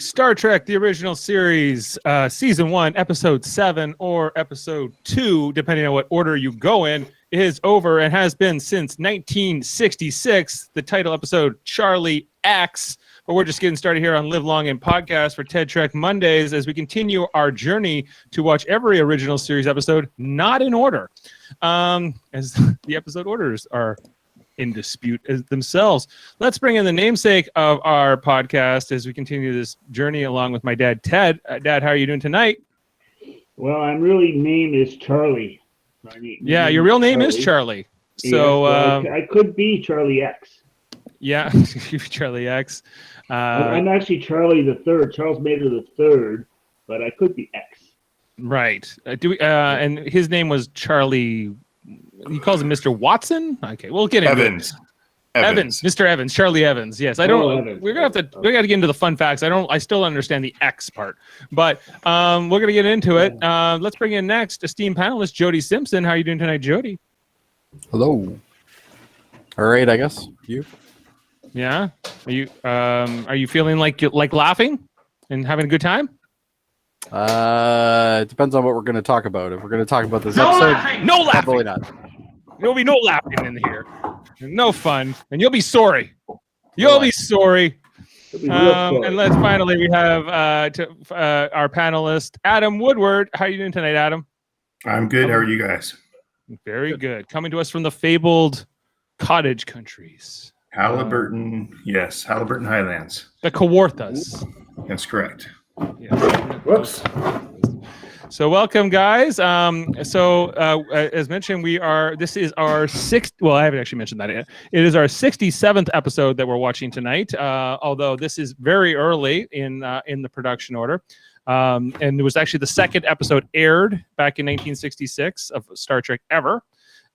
Star Trek, the original series, season 1, episode 7, or episode 2, depending on what order you go in, is over and has been since 1966. The title episode, Charlie X. But we're just getting started here on Live Long and Podcast for Ted Trek Mondays as we continue our journey to watch every original series episode, not in order, as the episode orders are in dispute as themselves. Let's bring in the namesake of our podcast as we continue this journey along with my dad, Ted. Dad, how are you doing tonight? Well, I'm really named as Charlie. Yeah, your real name is Charlie. So yes, I could be Charlie X. Yeah, Charlie X. I'm actually Charlie the Third, Charles Mater the Third, but I could be X. Right. And his name was Charlie. He calls him Mr. Watson. Okay, we'll get into Evans. Evans, Mr. Evans, Charlie Evans. Yes, I don't. Evans. We're gonna have to. We got to get into the fun facts. I still understand the X part, but we're gonna get into it. Let's bring in next esteemed panelist Jody Simpson. How are you doing tonight, Jody? Hello. All right, I guess you. Yeah. Are you feeling like laughing and having a good time? It depends on what we're going to talk about. If we're going to talk about this episode, no laughing. probably not. There'll be no laughing in here. No fun, and you'll be sorry. You'll be sorry. And let's finally we have our panelist Adam Woodward. How are you doing tonight, Adam? I'm good. How are you guys? Very good. Coming to us from the fabled cottage countries. Halliburton, yes, Halliburton Highlands. The Kawarthas. That's correct. Yes. Whoops. So welcome, guys. As mentioned, this is our sixth. Well, I haven't actually mentioned that yet. It is our 67th episode that we're watching tonight. Although this is very early in the production order, and it was actually the second episode aired back in 1966 of Star Trek ever,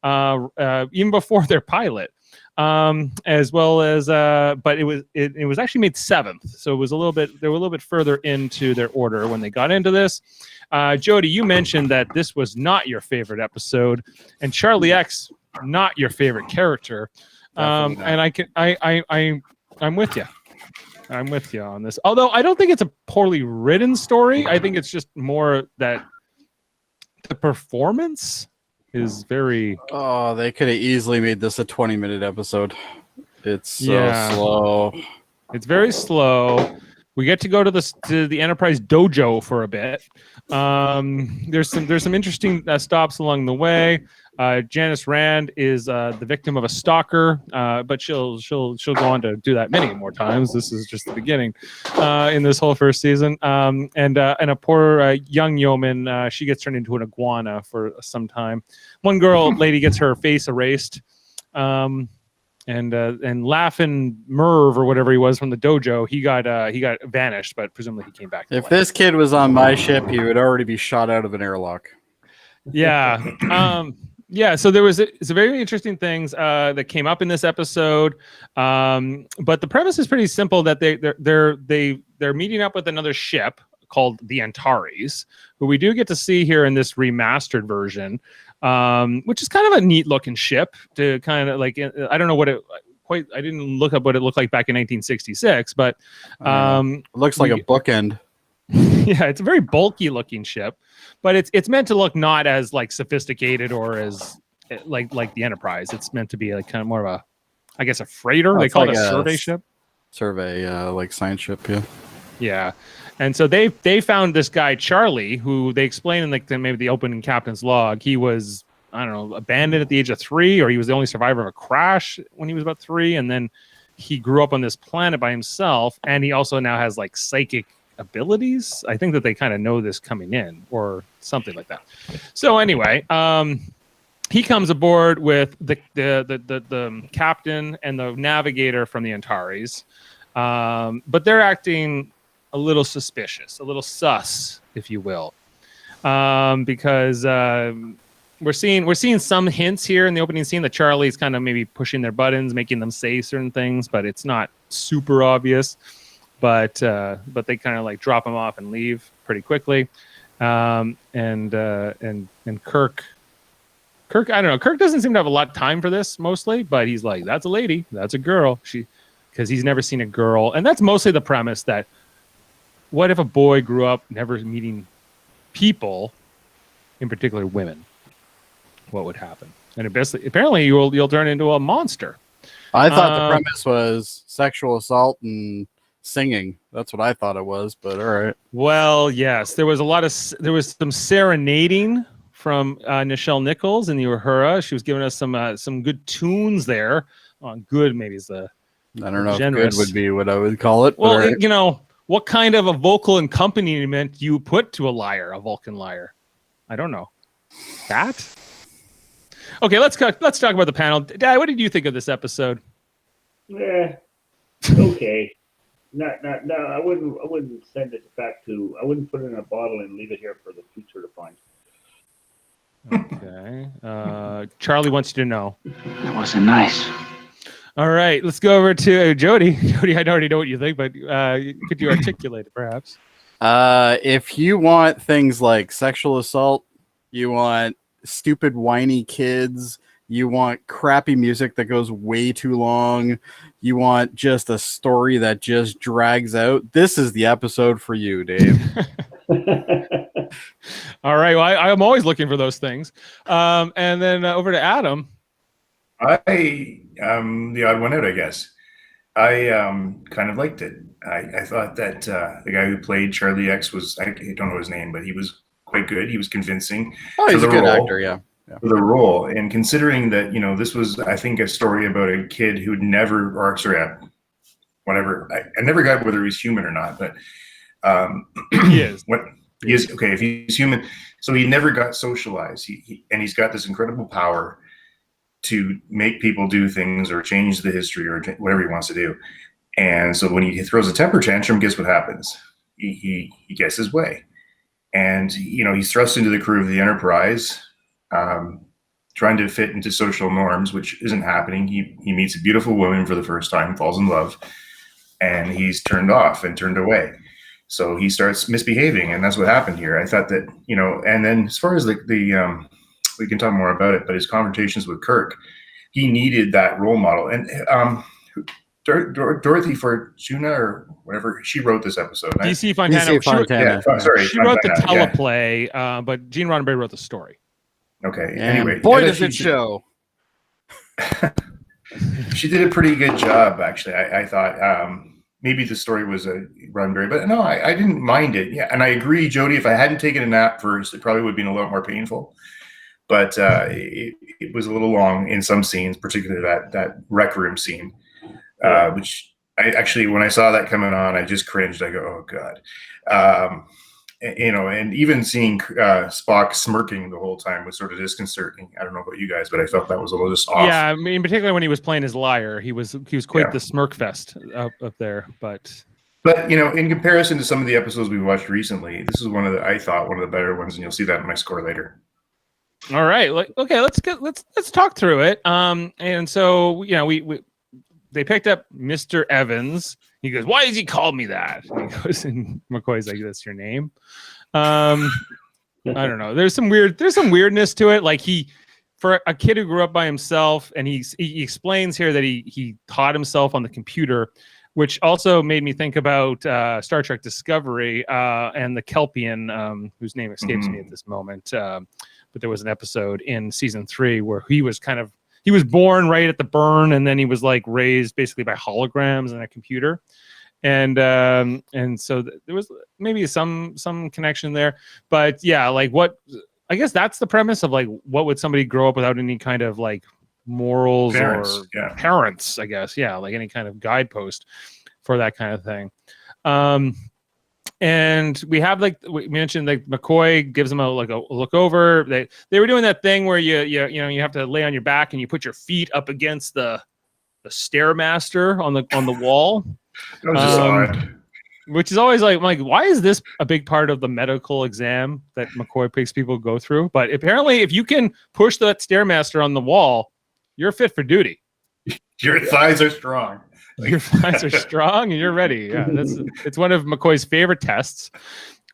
even before their pilot. As well as but it was actually made 7th, so it was they were a little bit further into their order when they got into this. Jody, you mentioned that this was not your favorite episode, and Charlie X not your favorite character. And I'm with you. I'm with you on this. Although I don't think it's a poorly written story. I think it's just more that the performance is very. Oh, they could have easily made this a 20-minute episode. It's so slow. It's very slow. We get to go to the Enterprise dojo for a bit. There's some interesting stops along the way. Janice Rand is the victim of a stalker, but she'll go on to do that many more times. This is just the beginning in this whole first season. And a poor young yeoman, she gets turned into an iguana for some time. One lady gets her face erased. And Laughing Merv or whatever he was from the dojo, he got vanished, but presumably he came back. If this kid was on my ship, he would already be shot out of an airlock. Yeah. Yeah, so there was some very interesting things that came up in this episode, but the premise is pretty simple. That they're meeting up with another ship called the Antares, who we do get to see here in this remastered version, which is kind of a neat looking ship. To kind of like, I don't know what I didn't look up what it looked like back in 1966, but it looks like a bookend. Yeah, it's a very bulky looking ship, but it's meant to look not as like sophisticated or as like the Enterprise. It's meant to be like kind of more of a freighter. They call it a survey ship. Like science ship, yeah. Yeah. And so they found this guy Charlie, who they explain in like maybe the opening captain's log. He was, I don't know, abandoned at the age of 3, or he was the only survivor of a crash when he was about 3, and then he grew up on this planet by himself, and he also now has like psychic abilities. I think that they kind of know this coming in or something like that. So anyway, he comes aboard with the captain and the navigator from the Antares, but they're acting a little suspicious, a little sus, if you will, because we're seeing some hints here in the opening scene that Charlie's kind of maybe pushing their buttons, making them say certain things, but it's not super obvious. But they kind of like drop him off and leave pretty quickly. And Kirk, I don't know. Kirk doesn't seem to have a lot of time for this mostly, but he's like, that's a lady, that's a girl. Because he's never seen a girl, and that's mostly the premise that what if a boy grew up never meeting people, in particular women? What would happen? And apparently you'll turn into a monster. I thought the premise was sexual assault and singing. That's what I thought it was, but all right. Well, yes, there was some serenading from Nichelle Nichols in the Uhura. She was giving us some good tunes there. Good maybe is the I don't know generous. if good would be what I would call it. Well, right. What kind of a vocal accompaniment you put to a Vulcan lyre? I don't know. That? Okay, let's talk about the panel. Dad, what did you think of this episode? Yeah, okay. Not. I wouldn't send it back to. I wouldn't put it in a bottle and leave it here for the future to find. Okay. Charlie wants you to know. That wasn't nice. All right, let's go over to Jody. Jody, I already know what you think, but could you articulate it, perhaps? If you want things like sexual assault, you want stupid whiny kids, you want crappy music that goes way too long, you want just a story that just drags out, this is the episode for you, Dave. All right, well, I'm always looking for those things. And then over to Adam. I the odd one out, I guess. I kind of liked it. I thought that the guy who played Charlie X was, I don't know his name, but he was quite good. He was convincing. Oh, he's a good role, actor, yeah. For the role. And considering that, this was, I think, a story about a kid who'd never, or sorry, whatever. I never got whether he's human or not, but He is. He is, okay, if he's human. So he never got socialized. And he's got this incredible power to make people do things or change the history or whatever he wants to do. And so when he throws a temper tantrum, guess what happens? He gets his way. And, he's thrust into the crew of the Enterprise, trying to fit into social norms, which isn't happening. He meets a beautiful woman for the first time, falls in love, and he's turned off and turned away. So he starts misbehaving, and that's what happened here. I thought that, and then as far as the we can talk more about it, but his confrontations with Kirk, he needed that role model. And Dorothy Fortuna or whatever, she wrote this episode. DC Fontana. She wrote the teleplay, but Gene Roddenberry wrote the story. Okay. And anyway, boy, does it show. She did a pretty good job, actually. I thought maybe the story was a Roddenberry, but no, I didn't mind it. Yeah, and I agree, Jody. If I hadn't taken a nap first, it probably would have been a lot more painful. But it was a little long in some scenes, particularly that rec room scene, which I actually, when I saw that coming on, I just cringed. I go, oh God. And even seeing Spock smirking the whole time was sort of disconcerting. I don't know about you guys, but I felt that was a little just off. Yeah, I mean, particularly when he was playing his liar, he was quite the smirk fest up there. But in comparison to some of the episodes we watched recently, this is I thought one of the better ones, and you'll see that in my score later. All right. Okay, let's talk through it. And so they picked up Mr. Evans. He goes, "Why has he called me that?" And he goes, and McCoy's like, "That's your name." I don't know. There's some weirdness to it. Like for a kid who grew up by himself, and he explains here that he taught himself on the computer, which also made me think about Star Trek Discovery and the Kelpian, whose name escapes me at this moment. But there was an episode in season 3 where he was born right at the burn, and then he was like raised basically by holograms and a computer. And so there was maybe some connection there, but yeah, I guess that's the premise of like, what would somebody grow up without any kind of like morals parents, or parents, I guess. Yeah. Like any kind of guidepost for that kind of thing. And we have, like we mentioned, like McCoy gives them a look over. They were doing that thing where you have to lay on your back and you put your feet up against the Stairmaster on the wall. That was just odd. Which is always like, why is this a big part of the medical exam that McCoy makes people go through? But apparently, if you can push that Stairmaster on the wall, you're fit for duty. Your thighs are strong. Your thighs are strong and you're ready. Yeah, it's one of McCoy's favorite tests.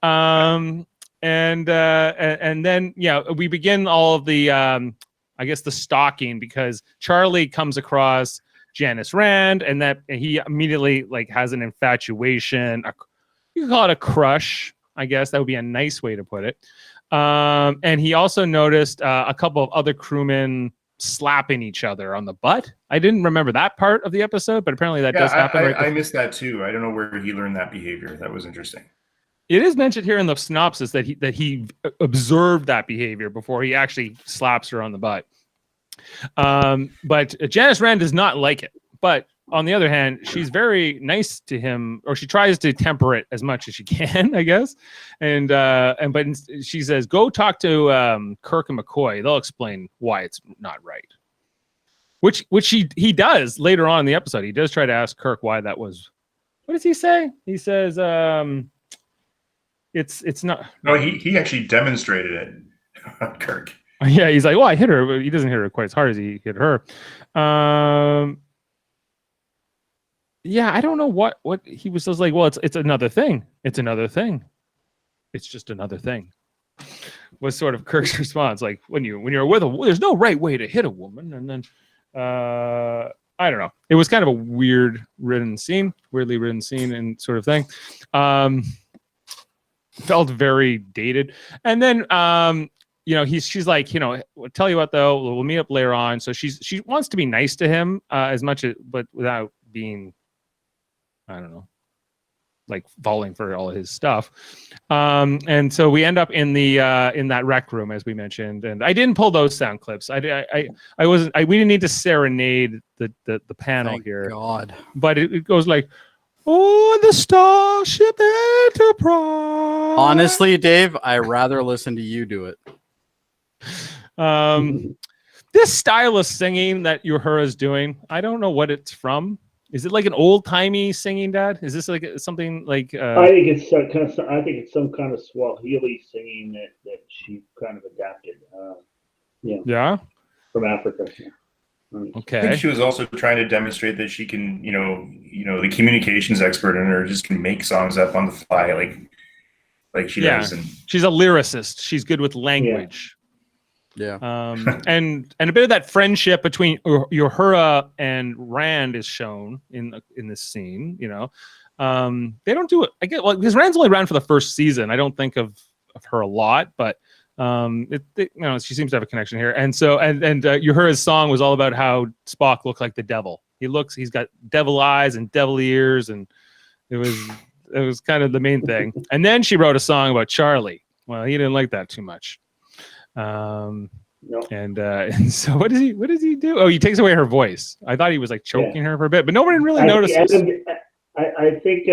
And then we begin all of the I guess the stalking, because Charlie comes across Janice Rand, and he immediately like has an infatuation, you could call it a crush, I guess. That would be a nice way to put it. And he also noticed a couple of other crewmen slapping each other on the butt. I didn't remember that part of the episode, but apparently that does happen. I missed that too. I don't know where he learned that behavior. That was interesting. It is mentioned here in the synopsis that he observed that behavior before he actually slaps her on the butt. But Janice Rand does not like it. But on the other hand, she's very nice to him, or she tries to temper it as much as she can, I guess. But she says, "Go talk to Kirk and McCoy. They'll explain why it's not right." Which he does later on in the episode. He does try to ask Kirk why that was. What does he say? He says, "It's not." No, he actually demonstrated it on Kirk. Yeah, he's like, "Well, I hit her, but he doesn't hit her quite as hard as he hit her." Yeah, I don't know what he was just like. Well, it's another thing. It's another thing. It's just another thing. Was sort of Kirk's response. Like when you're with there's no right way to hit a woman. And then I don't know. It was kind of a weirdly written scene and sort of thing. Felt very dated. And then she's like, I'll tell you what though, we'll meet up later on. So she wants to be nice to him but without being, I don't know, like falling for all of his stuff. And so we end up in that rec room, as we mentioned. And I didn't pull those sound clips. We didn't need to serenade the panel. Thank here. God. But it goes like, "Oh, the Starship Enterprise." Honestly, Dave, I rather listen to you do it. This style of singing that Uhura's doing, I don't know what it's from. Is it like an old timey singing, Dad? Is this like something like? I think it's some kind of Swahili singing that she kind of adapted. Yeah. From Africa. Okay. I think she was also trying to demonstrate that she can, the communications expert in her just can make songs up on the fly, like she does. And she's a lyricist. She's good with language. Yeah. And a bit of that friendship between Uhura and Rand is shown in this scene. They don't do it. I get because Rand's only around for the first season. I don't think of her a lot, but she seems to have a connection here. And so and Uhura's song was all about how Spock looked like the devil. He's got devil eyes and devil ears, and it was kind of the main thing. And then she wrote a song about Charlie. Well, he didn't like that too much. No. And so what does he do? Oh, he takes away her voice. I thought he was like choking her for a bit, but nobody really noticed. I think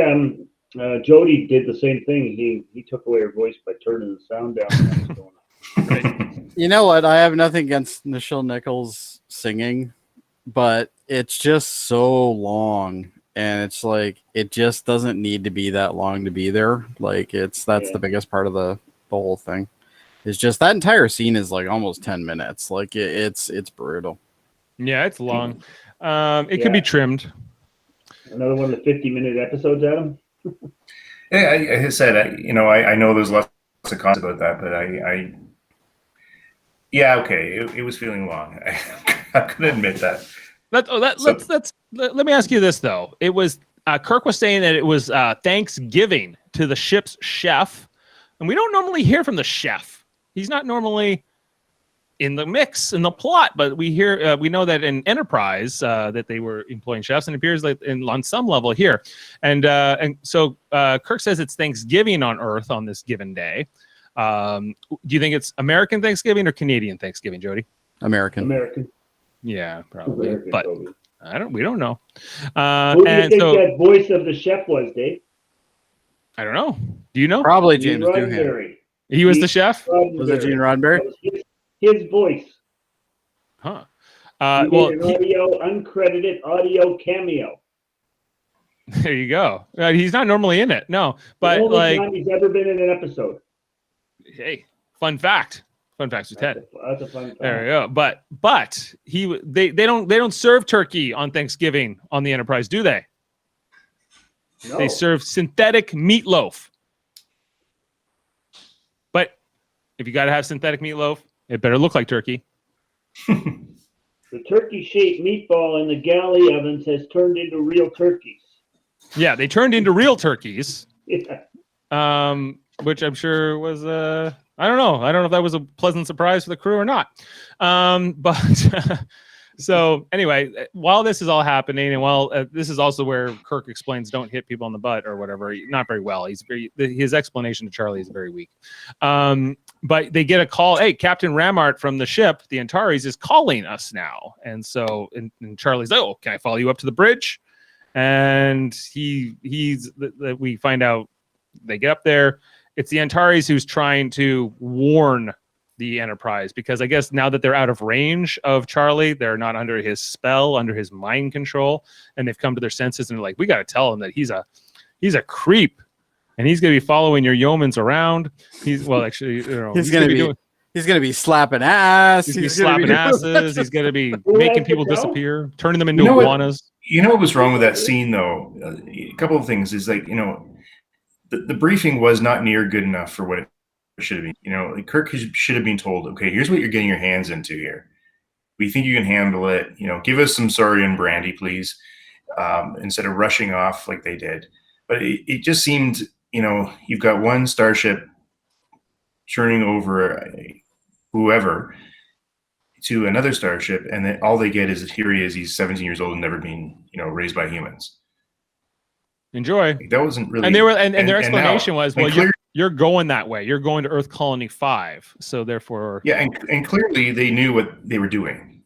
Jody did the same thing. He took away her voice by turning the sound down. Right. You know what? I have nothing against Nichelle Nichols singing, but it's just so long, and it's like it just doesn't need to be that long to be there. Like that's the biggest part of the whole thing. It's just that entire scene is like almost 10 minutes. Like it's brutal. Yeah, it's long. It could be trimmed. Another one of the 50-minute episodes, Adam. Yeah, I said, I know there's lots of comments about that, but it was feeling long. I can admit that. Let me ask you this though. It was Kirk was saying that it was Thanksgiving to the ship's chef, and we don't normally hear from the chef. He's not normally in the mix in the plot, but we know that in Enterprise that they were employing chefs, and it appears like on some level here. And so Kirk says it's Thanksgiving on Earth on this given day. Do you think it's American Thanksgiving or Canadian Thanksgiving, Jody? American. Yeah, probably. American, but probably. We don't know. Who do you think that voice of the chef was, Dave? I don't know. Do you know? Probably James Doohan. He was the chef? Was it Gene Roddenberry? His voice. Huh. An uncredited audio cameo. There you go. He's not normally in it. No, but the only time he's ever been in an episode. Hey, fun fact. Fun facts with Ted. That's a fun fact. There you go. But they don't serve turkey on Thanksgiving on the Enterprise, do they? No. They serve synthetic meatloaf. But if you got to have synthetic meatloaf, it better look like turkey. The turkey-shaped meatball in the galley ovens has turned into real turkeys. Yeah, they turned into real turkeys. Yeah. Which I'm sure was I don't know if that was a pleasant surprise for the crew or not. But so anyway, while this is all happening, and while this is also where Kirk explains don't hit people in the butt or whatever, not very well. His explanation to Charlie is very weak. But they get a call. Hey, Captain Ramart from the ship, the Antares, is calling us now. And so, and Charlie's like, oh, can I follow you up to the bridge? And we find out they get up there. It's the Antares who's trying to warn the Enterprise, because I guess now that they're out of range of Charlie, they're not under his spell, under his mind control, and they've come to their senses and they're like, we got to tell him that he's a creep, and he's going to be following your yeomans around. He's gonna be slapping ass. He's going to be slapping asses. He's going to be making people disappear, turning them into You know what? iguanas. You know what was wrong with that scene, though? A couple of things is like, the briefing was not near good enough for what it should have been. Like Kirk should have been told, okay, here's what you're getting your hands into here. We think you can handle it. Give us some Saurian brandy, please, instead of rushing off like they did. But it just seemed, you've got one starship churning over whoever to another starship, and then all they get is here he is. He's 17 years old and never been, raised by humans. Enjoy. Like, that wasn't really. And they were, and their explanation was, well, clear, you're going that way. You're going to Earth Colony 5. So therefore, yeah, and clearly they knew what they were doing.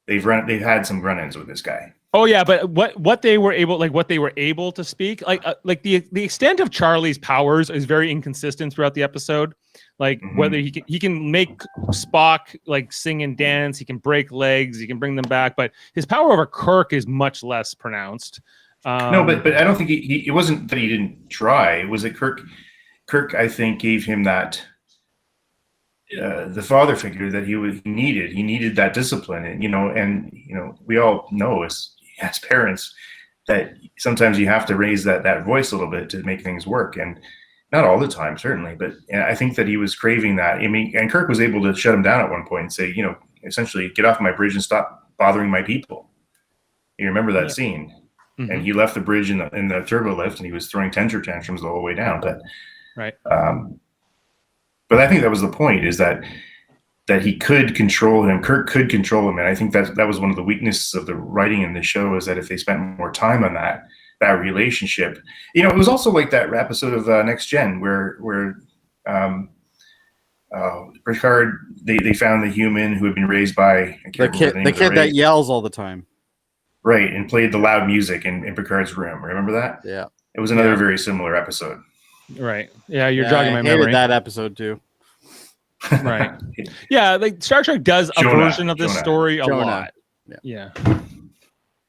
They've had some run-ins with this guy. Oh yeah, but what they were able to speak, like the extent of Charlie's powers is very inconsistent throughout the episode. Like whether he can make Spock like sing and dance, he can break legs, he can bring them back, but his power over Kirk is much less pronounced. No, but I don't think it wasn't that he didn't try. It was that Kirk I think gave him that the father figure that he needed. He needed that discipline, and we all know as parents that sometimes you have to raise that voice a little bit to make things work, and not all the time, certainly, but I think that he was craving that. I mean, and Kirk was able to shut him down at one point and say, essentially, get off my bridge and stop bothering my people. You remember that scene? Mm-hmm. And he left the bridge in the turbo lift, and he was throwing temper tantrums the whole way down. But right. But I think that was the point, is that he could control him. Kirk could control him, and I think that was one of the weaknesses of the writing in the show, is that if they spent more time on that relationship, it was also like that episode of Next Gen where Picard, they found the human who had been raised by the kid that yells all the time. Right, and played the loud music in Picard's room. Remember that? Yeah. It was another very similar episode. Right. Yeah, you're jogging my memory. I hated that episode too. Right. Yeah, like Star Trek does a version of this story a lot. Yeah.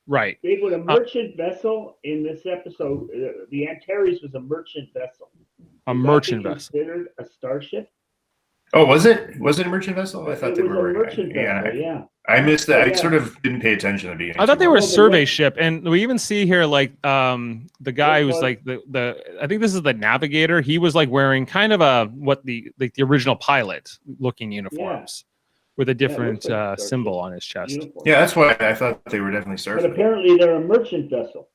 Right. They were a merchant vessel in this episode. The Antares was a merchant vessel. A merchant vessel. Considered a starship? Oh, was it? Was it a merchant vessel? I thought they were. A merchant vessel, yeah. I missed that. I sort of didn't pay attention to the beginning. I thought they were a survey ship, and we even see here like the guy who's like the I think this is the navigator. He was like wearing kind of the original pilot looking uniforms with a different symbol on his chest. Uniform. Yeah, that's why I thought they were definitely surfing. But apparently they're a merchant vessel.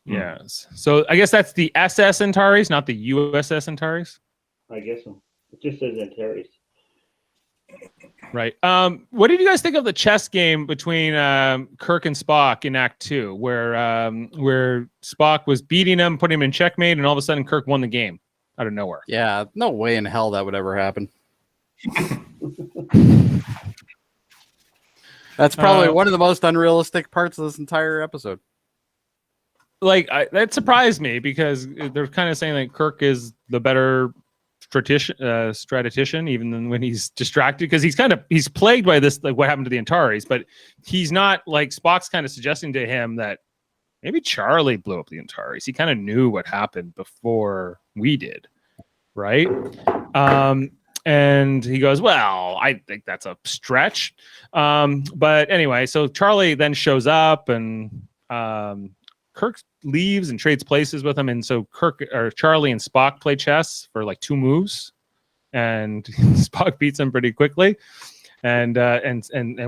Yes. So I guess that's the SS Antares, not the USS Antares. I guess so. It just says Antares. Right. What did you guys think of the chess game between Kirk and Spock in Act 2, where Spock was beating him, putting him in checkmate, and all of a sudden Kirk won the game out of nowhere? Yeah, no way in hell that would ever happen. That's probably one of the most unrealistic parts of this entire episode. Like, that surprised me, because they're kind of saying that Kirk is the better strategician, even than when he's distracted, because he's plagued by this, like what happened to the Antares, but he's not like Spock's kind of suggesting to him that maybe Charlie blew up the Antares. He kind of knew what happened before we did, right? And he goes, well, I think that's a stretch. But anyway, so Charlie then shows up, and Kirk leaves and trades places with him, and so Charlie and Spock play chess for like 2 moves, and Spock beats him pretty quickly, and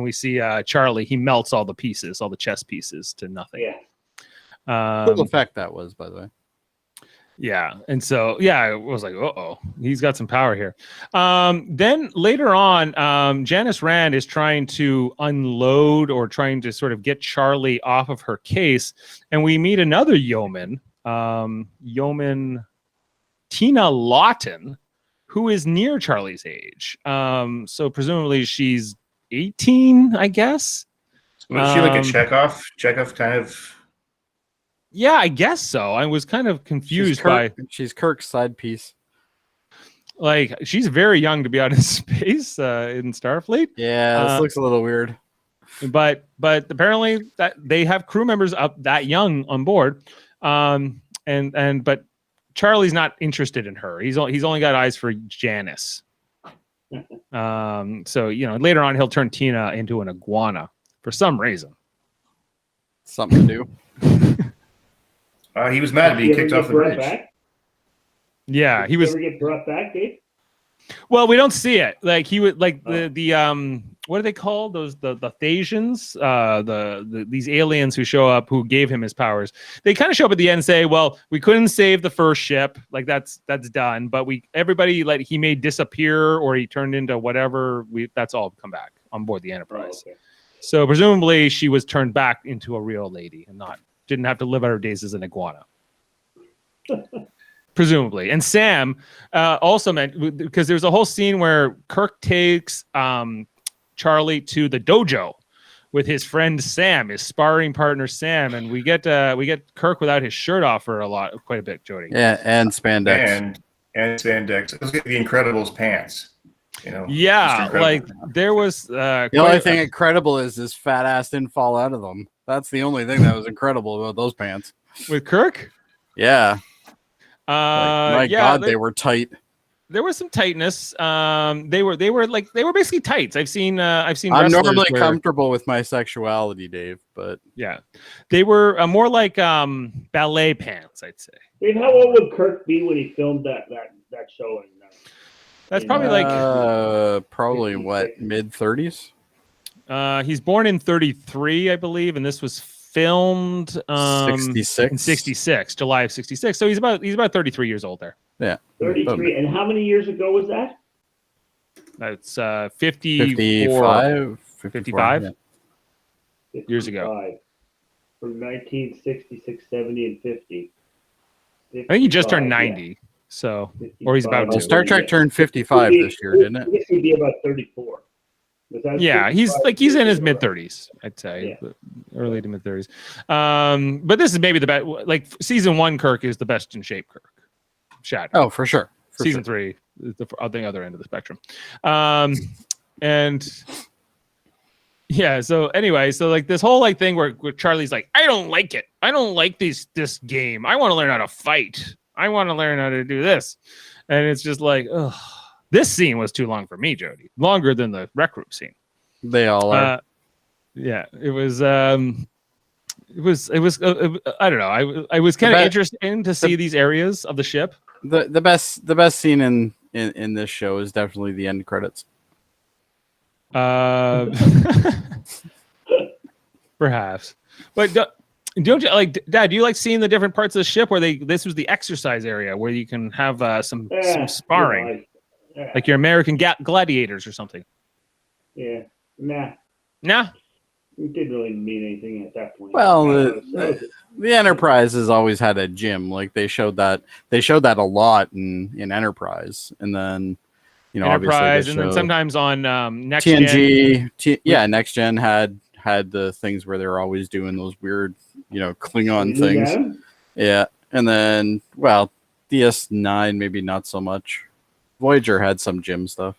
we see Charlie, he melts all the pieces, all the chess pieces, to nothing. Yeah. Cool effect that was, by the way. Yeah. And so, yeah, I was like, uh-oh, he's got some power here. Then later on, Janice Rand is trying to unload or trying to sort of get Charlie off of her case. And we meet another yeoman, yeoman Tina Lawton, who is near Charlie's age. So presumably she's 18, I guess. Was she like a Chekhov kind of? Yeah, I guess so. I was kind of confused by. She's Kirk's side piece. Like, she's very young to be out in space in Starfleet. Yeah, this looks a little weird. But apparently that they have crew members up that young on board, but Charlie's not interested in her. He's only got eyes for Janice. So later on he'll turn Tina into an iguana for some reason. Something to do. He was mad at being kicked off the bridge. Back? Yeah, he was. Ever get brought back, Dave? Well, we don't see it. Like he would like the what are they called? Those the Thasians, these aliens who show up who gave him his powers. They kind of show up at the end and say, "Well, we couldn't save the first ship. Like that's done. But everybody he may disappear or he turned into whatever. That's all come back on board the Enterprise. Oh, okay. So presumably she was turned back into a real lady and didn't have to live out her days as an iguana." Presumably. And Sam also meant, because there's a whole scene where Kirk takes Charlie to the dojo with his friend Sam, his sparring partner Sam, and we get Kirk without his shirt off for quite a bit, Jody. Yeah, and spandex. And spandex. Let's get the Incredibles pants. Yeah, like there was the only thing incredible is this fat ass didn't fall out of them. That's the only thing that was incredible about those pants. With Kirk? Yeah. My God, they were tight. There was some tightness. They were basically tights. I've seen. I'm normally comfortable with my sexuality, Dave, but yeah, they were more like ballet pants, I'd say. Dave, how old would Kirk be when he filmed that show? That's probably probably what, mid-30s. He's born in 33, I believe, and this was filmed 66 in 66, July of 66. So he's about 33 years old there. Yeah, 33. And how many years ago was that? That's 55 yeah. years ago. From 1966, 70, and 50. I think he just turned 90. Yeah. So, or he's about to. Star Trek turned 55 this year, didn't it? I guess he'd be about 34. Yeah, he's in his mid 30s, I'd say, yeah. Early to mid 30s. But this is maybe the best. Like season 1, Kirk is the best in shape. Kirk, Shatner. Oh, for sure. Season 3 is the other end of the spectrum. And yeah. So anyway, so like this whole thing where Charlie's like, I don't like it. I don't like this game. I want to learn how to fight. I want to learn how to do this. And it's just like, ugh. This scene was too long for me, Jody. Longer than the rec room scene. They all are. Yeah, it was. I don't know. I was kind of interested to see these areas of the ship. The best scene in this show is definitely the end credits. Perhaps, but don't you like, Dad? Do you like seeing the different parts of the ship where this was the exercise area where you can have some sparring? Yeah. Like your American gladiators or something. Yeah. Nah. It didn't really mean anything at that point. Well, the Enterprise has always had a gym. Like they showed that a lot in Enterprise, and then Enterprise, and then sometimes on Next TNG. Next Gen had the things where they were always doing those weird Klingon things. Yeah, and then DS9 maybe not so much. Voyager had some gym stuff.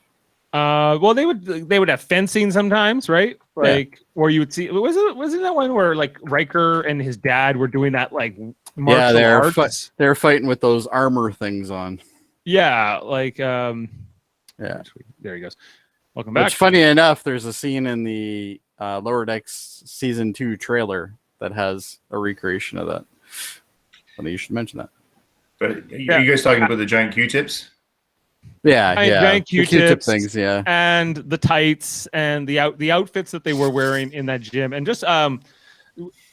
Well, they would have fencing sometimes, right? Like, or you would see. Wasn't that one where like Riker and his dad were doing that like martial arts? They're fighting with those armor things on. Yeah, like yeah. There he goes. Welcome back. Which, funny enough, there's a scene in the Lower Decks season 2 trailer that has a recreation of that. Funny you should mention that. But are you guys talking about the giant Q-tips? Yeah. Giant Q-tip things, yeah. And the tights and the outfits that they were wearing in that gym, and just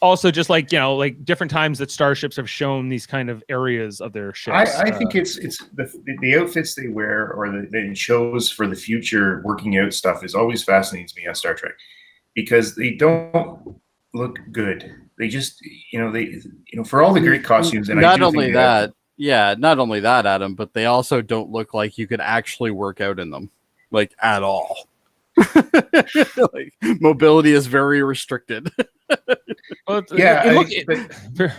also just like like different times that starships have shown these kind of areas of their ships. I think it's the outfits they wear or they chose for the future working out stuff is always fascinates me on Star Trek because they don't look good. They just for all the great costumes and not only that, Adam, but they also don't look like you could actually work out in them, like at all. Like mobility is very restricted. Well,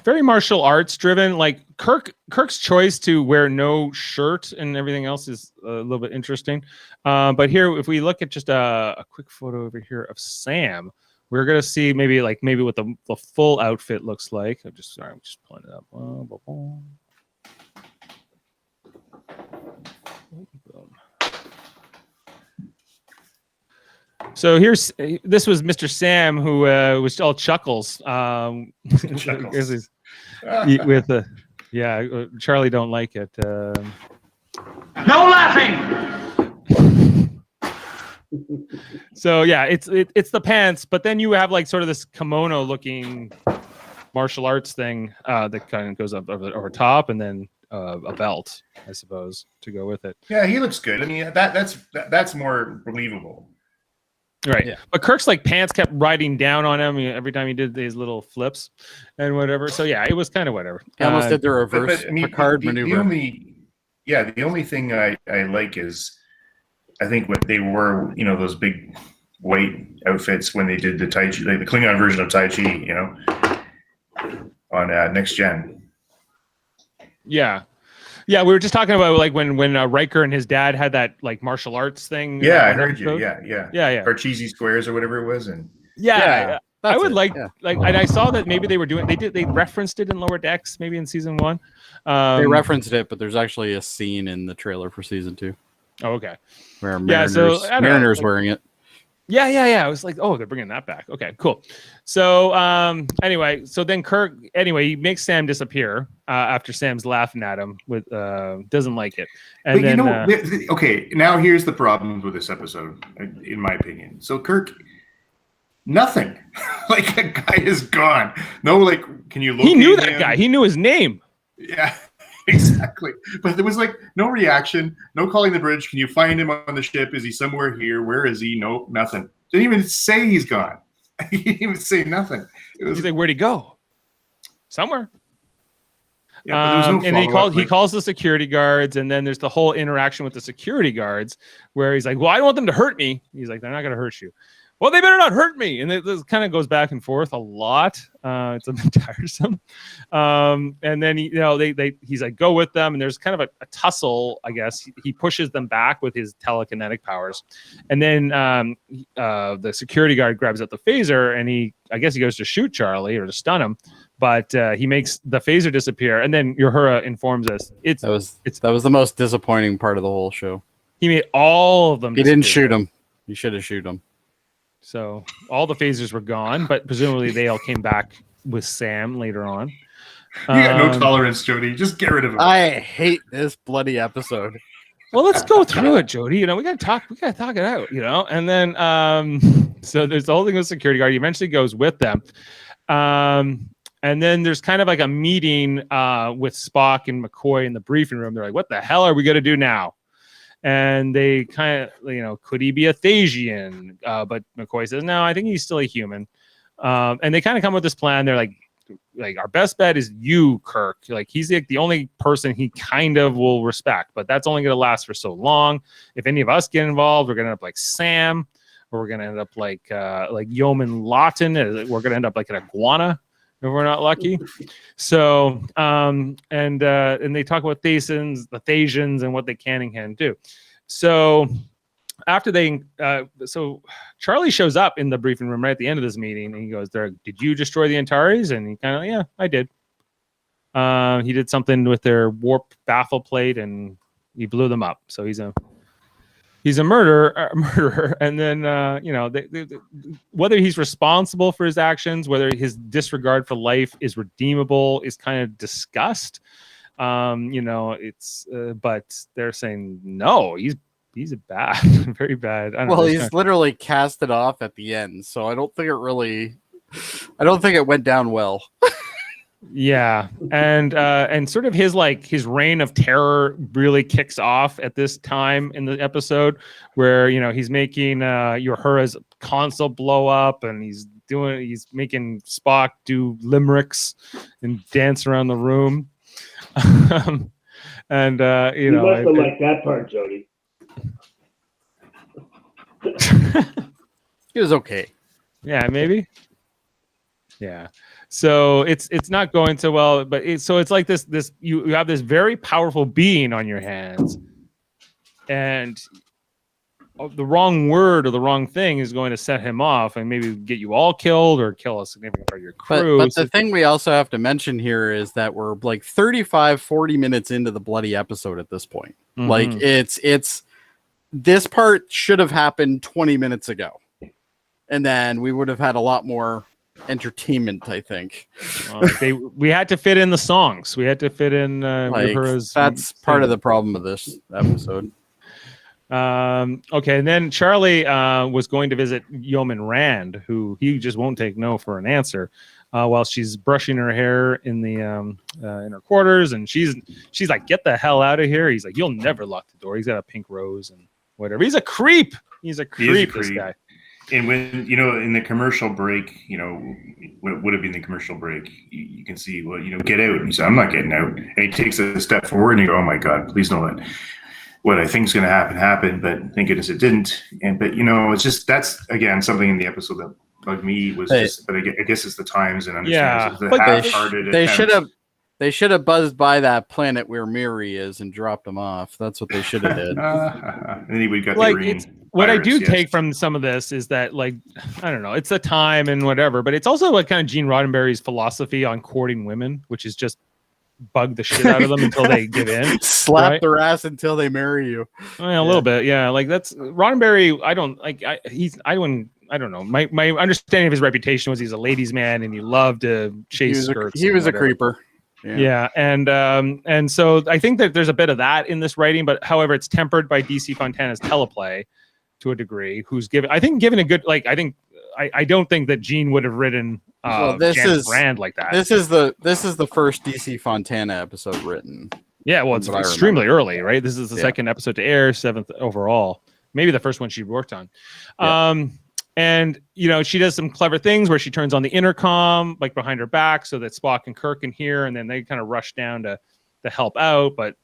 very martial arts driven. Like Kirk's choice to wear no shirt and everything else is a little bit interesting. But here, if we look at just a quick photo over here of Sam, we're gonna see maybe what the full outfit looks like. I'm just pulling it up. So this was Mr. Sam who was all chuckles. Chuckles. With Charlie don't like it. No laughing. So yeah, it's the pants, but then you have like sort of this kimono looking martial arts thing that kind of goes up over top, and then a belt, I suppose, to go with it. Yeah, he looks good. I mean, that's more believable. Right. Yeah. But Kirk's like pants kept riding down on him every time he did these little flips and whatever. So yeah, it was kind of whatever. He almost did the reverse Picard maneuver. The only thing I like is I think what they wore, those big white outfits when they did the Tai Chi, like the Klingon version of Tai Chi, on Next Gen. Yeah. Yeah, we were just talking about like when Riker and his dad had that like martial arts thing. Yeah, I heard you. Yeah. Or cheesy squares or whatever it was, and I would like, and I saw that maybe they referenced it in Lower Decks, maybe in season 1. They referenced it, but there's actually a scene in the trailer for season 2. Oh, okay. Where Mariner's wearing it. Yeah. I was like, oh, they're bringing that back. Okay, cool. So anyway, so then Kirk, he makes Sam disappear after Sam's laughing at him with doesn't like it. And then okay, now here's the problem with this episode, in my opinion. So Kirk, nothing. Like, a guy is gone. No, like, can you look? He knew that guy. He knew his name. Yeah. Exactly, but there was like no reaction, no calling the bridge. Can you find him on the ship? Is he somewhere here? Where is he? Nope, nothing. Didn't even say he's gone. He didn't even say nothing. He's like, where'd he go? Somewhere. Yeah, no and he calls the security guards, and then there's the whole interaction with the security guards where he's like, well, I don't want them to hurt me. He's like, they're not going to hurt you. Well, they better not hurt me. And this kind of goes back and forth a lot. It's a bit tiresome. And then he's like, go with them. And there's kind of a tussle, I guess. He pushes them back with his telekinetic powers. And then the security guard grabs out the phaser, and he goes to shoot Charlie or to stun him. But he makes the phaser disappear. And then Uhura informs us that was the most disappointing part of the whole show. He made all of them disappear. He didn't shoot him. He should have shoot him. So all the phasers were gone, but presumably they all came back with Sam later on. You got no tolerance, Jody. Just get rid of him. I hate this bloody episode. Well, let's go through it, Jody. We gotta talk it out, And then so there's the whole thing with security guard. He eventually goes with them. And then there's kind of like a meeting with Spock and McCoy in the briefing room. They're like, what the hell are we gonna do now? And they kind of, could he be a Thasian? But McCoy says, no, I think he's still a human. And they kind of come with this plan. They're like our best bet is you, Kirk. Like, he's the only person he kind of will respect, but that's only going to last for so long. If any of us get involved, we're going to end up like Sam, or we're going to end up like Yeoman Lawton. We're going to end up like an iguana if we're not lucky. So, and they talk about the Thasians and what they can and can't do. So after so Charlie shows up in the briefing room right at the end of this meeting, and he goes, did you destroy the Antares? And he kind of, yeah, I did. He did something with their warp baffle plate, and he blew them up. So he's a murderer. And then, whether he's responsible for his actions, whether his disregard for life is redeemable, is kind of discussed. But they're saying, no, he's bad, very bad. He's literally cast it off at the end. So I don't think it really I don't think it went down well. Yeah, and sort of his reign of terror really kicks off at this time in the episode, where he's making Uhura's console blow up, and he's making Spock do limericks and dance around the room. And You must have liked that part, Jody. It was okay. Yeah, maybe. Yeah. So it's not going so well, but it's like this you have this very powerful being on your hands, and the wrong word or the wrong thing is going to set him off and maybe get you all killed or kill a significant part of your crew. But the thing we also have to mention here is that we're like 40 minutes into the bloody episode at this point. Mm-hmm. Like it's this part should have happened 20 minutes ago, and then we would have had a lot more entertainment, I think. We had to fit in the songs. We had to fit in that's part of the problem of this episode. Okay, and then Charlie was going to visit Yeoman Rand, who he just won't take no for an answer, while she's brushing her hair in the in her quarters, and she's like, "Get the hell out of here!" He's like, "You'll never lock the door." He's got a pink rose and whatever. He's a creep. He's a creep. This guy. And when in the commercial break, what would have been the commercial break, you can see, well, get out. And he said, "I'm not getting out." And he takes a step forward, and you go, "Oh my God, please don't let what I think is going to happen." But thank goodness it didn't. But it's just, that's again something in the episode that bugged me was just. But I guess it's the times and understands. Yeah, the but half-hearted they should have buzzed by that planet where Miri is and dropped him off. That's what they should have did. And then we got what I do take from some of this is that, like, I don't know, it's the time and whatever, but it's also like kind of Gene Roddenberry's philosophy on courting women, which is just bug the shit out of them until they give in. Slap their ass until they marry you. A little bit, yeah. Like that's Roddenberry. I don't know. My understanding of his reputation was he's a ladies' man and he loved to chase skirts. He was a creeper. Yeah, and so I think that there's a bit of that in this writing, but however, it's tempered by DC Fontana's teleplay to a degree. Who's given a good, like, I don't think that Gene would have written Janice Rand like that. This is the first DC Fontana episode written. Yeah, well, it's extremely early, right? This is the second episode to air, 7th overall, maybe the first one she worked on. Yeah. And she does some clever things where she turns on the intercom like behind her back so that Spock and Kirk can hear, and then they kind of rush down to help out, but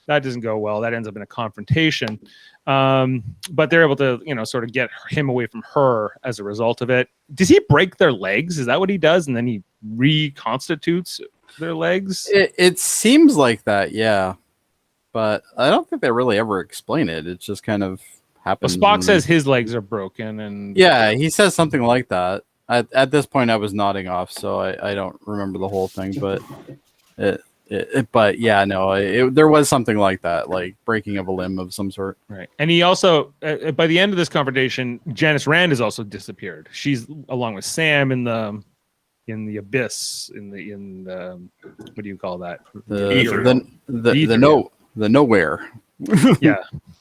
that doesn't go well. That ends up in a confrontation. But they're able to, sort of get him away from her as a result of it. Does he break their legs? Is that what he does? And then he reconstitutes their legs? It seems like that, yeah. But I don't think they really ever explain it. It's just kind of happens. Well, Spock says his legs are broken, and yeah, he says something like that. At this point, I was nodding off, so I don't remember the whole thing. But but yeah, no, there was something like that, like breaking of a limb of some sort. Right, and he also by the end of this confrontation, Janice Rand has also disappeared. She's along with Sam in the abyss, in the what do you call that? The nowhere.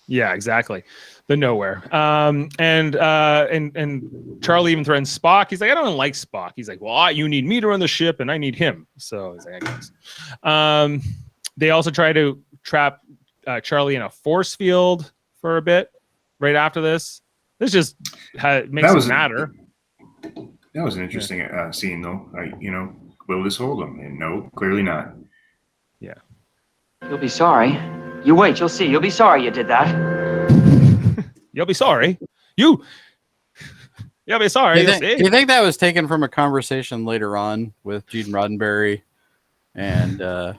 yeah, exactly. The nowhere. And Charlie even threatens Spock. He's like, I don't like Spock. He's like, well, you need me to run the ship, and I need him. So he's like, I guess. They also try to trap Charlie in a force field for a bit right after this. This just makes it matter. That was an interesting scene, though. Will this hold him? And no, clearly not. Yeah. You'll be sorry. You wait, you'll see. You'll be sorry you did that. You'll be sorry. You'll be sorry. Do you think that was taken from a conversation later on with Gene Roddenberry and the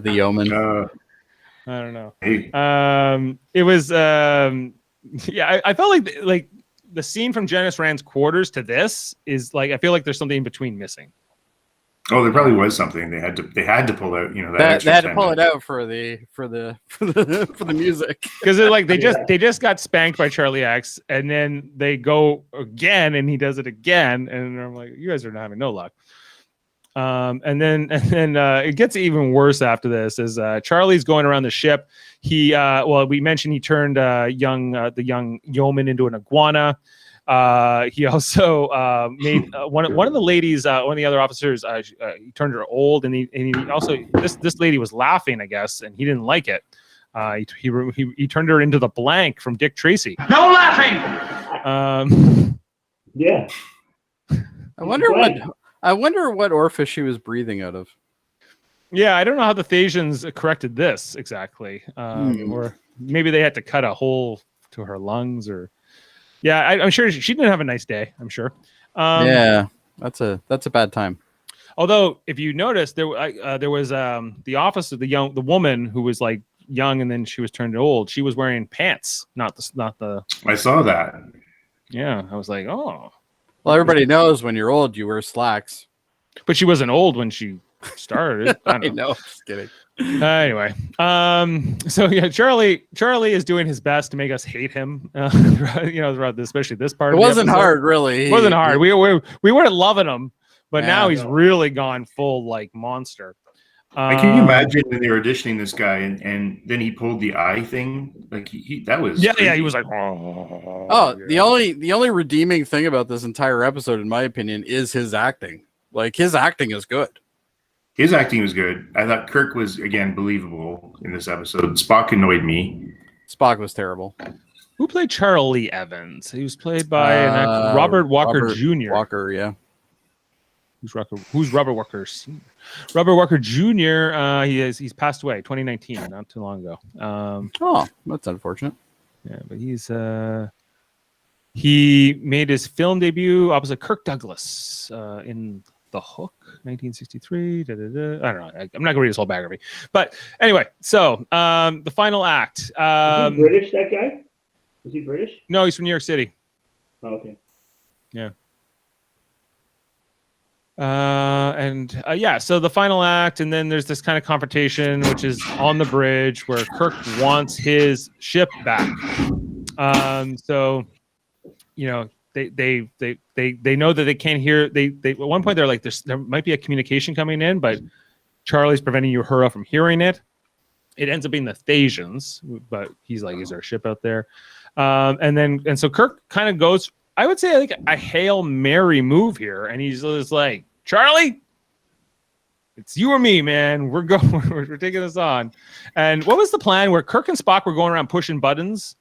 Yeoman? I don't know. It was I felt like the scene from Janice Rand's quarters to this is like, I feel like there's something in between missing. Oh, there probably was something they had to pull out. They had to pull it out for the music, because they just got spanked by Charlie X, and then they go again, and he does it again, and I'm like, you guys are not having no luck. And then it gets even worse after this. As Charlie's going around the ship, we mentioned he turned the young yeoman into an iguana. He also made one of the ladies, one of the other officers, he turned her old, and he also this lady was laughing, I guess, and he didn't like it. He turned her into the Blank from Dick Tracy. No laughing! Yeah. I wonder what orifice she was breathing out of. Yeah, I don't know how the Thasians corrected this exactly, or maybe they had to cut a hole to her lungs, or I'm sure she didn't have a nice day. I'm sure. Yeah, that's a bad time. Although, if you notice, there was the officer, the woman who was like young and then she was turned old. She was wearing pants, not the. I saw that. Yeah, I was like, oh. Well, everybody knows when you're old, you wear slacks. But she wasn't old when she started. I I don't know. know. Just kidding. Anyway, so yeah, Charlie is doing his best to make us hate him. Throughout especially this part. It wasn't hard, really. It wasn't hard. We weren't loving him, but now he's really gone full like monster. Can you imagine when they were auditioning this guy and then he pulled the eye thing? Like that was he was like, the only redeeming thing about this entire episode, in my opinion, is his acting. Like his acting is good. His acting was good. I thought Kirk was again believable in this episode. Spock annoyed me. Spock was terrible. Who played Charlie Evans? He was played by Robert Walker Jr. Walker, yeah. Who's Robert Walker? Robert Walker Jr. He's passed away 2019, not too long ago. That's unfortunate. Yeah, but he made his film debut opposite Kirk Douglas in The Hook, 1963. I don't know. I'm not gonna read his whole biography, but anyway. So the final act. Is he British? That guy? Is he British? No, he's from New York City. Oh, okay. Yeah. So the final act, and then there's this kind of confrontation, which is on the bridge where Kirk wants his ship back. So, they know that they can't hear. They at one point they're like, there might be a communication coming in, but Charlie's preventing Uhura from hearing it. It ends up being the Thasians, but he's like, is there a ship out there? And so Kirk kind of goes, I would say like a Hail Mary move here. And he's just like, Charlie, it's you or me, man. We're taking this on. And what was the plan where Kirk and Spock were going around pushing buttons?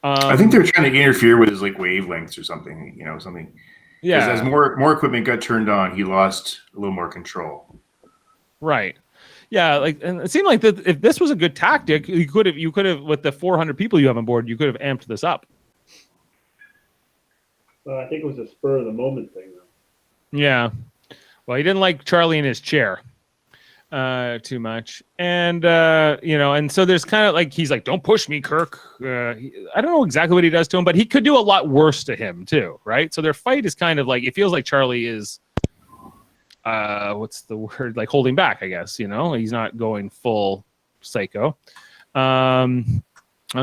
I think they were trying to interfere with his like wavelengths or something, something. Yeah. As more equipment got turned on, he lost a little more control. Right. Yeah, and it seemed like that if this was a good tactic, you could have with the 400 people you have on board, you could have amped this up. Well, I think it was a spur of the moment thing, though. Yeah. Well, he didn't like Charlie in his chair too much, and and so there's kind of like he's like, "Don't push me, Kirk." I don't know exactly what he does to him, but he could do a lot worse to him too, right? So their fight is kind of like it feels like Charlie is. What's the word? Like holding back, I guess. He's not going full psycho. On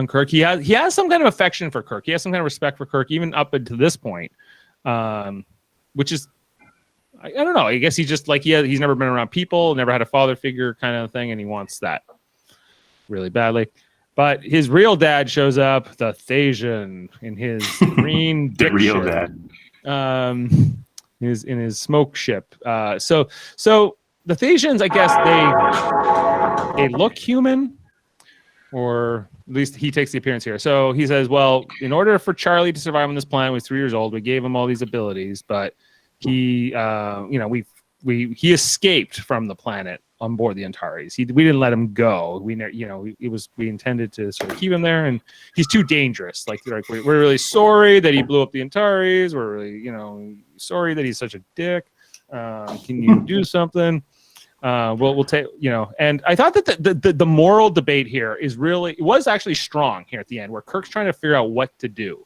Kirk, he has some kind of affection for Kirk. He has some kind of respect for Kirk, even up until this point, which is, I don't know. I guess he's just like he's never been around people, never had a father figure kind of thing, and he wants that really badly. But his real dad shows up, the Thasian, in his green dick real ship. dad. In his smoke ship. So the Thasians, I guess they look human, or at least he takes the appearance here. So he says, well, in order for Charlie to survive on this planet, when he was 3 years old, we gave him all these abilities, but he, he escaped from the planet on board the Antares. We didn't let him go. We intended to sort of keep him there, and he's too dangerous. Like we're really sorry that he blew up the Antares. We're really, sorry that he's such a dick. Can you do something? We'll take, and I thought that the moral debate here was actually strong here at the end, where Kirk's trying to figure out what to do.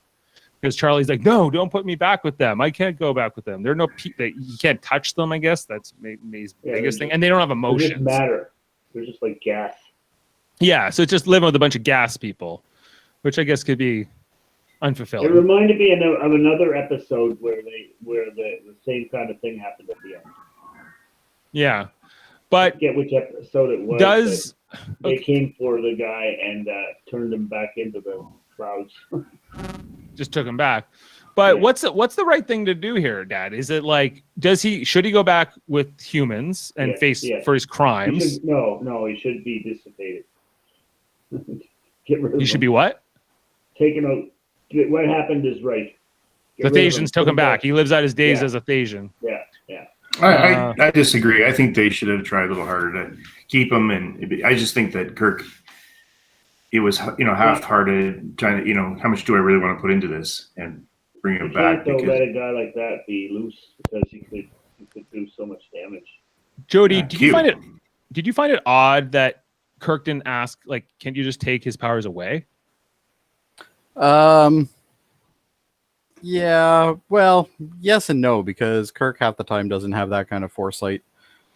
Because Charlie's like, no, don't put me back with them. I can't go back with them. They're you can't touch them, I guess. That's his biggest thing. And they don't have emotions. They just matter. They're just like gas. Yeah, so it's just living with a bunch of gas people, which I guess could be unfulfilling. It reminded me of another episode where the same kind of thing happened at the end. Yeah. But I forget which episode it was. They came for the guy and turned him back into the clouds. Just took him back. But Yeah. what's the right thing to do here, Dad? Is it like should he go back with humans and face for his crimes? He should be dissipated. Get rid of He should him. be what? Taken out. What happened is right. The Thasians took him back. He lives out his days Yeah. as a Thasian. Yeah. I disagree. I think they should have tried a little harder to keep him, and I just think that Kirk, it was half-hearted. Trying to how much do I really want to put into this and bring him back? Don't let a guy like that be loose because he could do so much damage. Jody, did you find it odd that Kirk didn't ask, like, can you just take his powers away? Yeah, well, yes and no, because Kirk half the time doesn't have that kind of foresight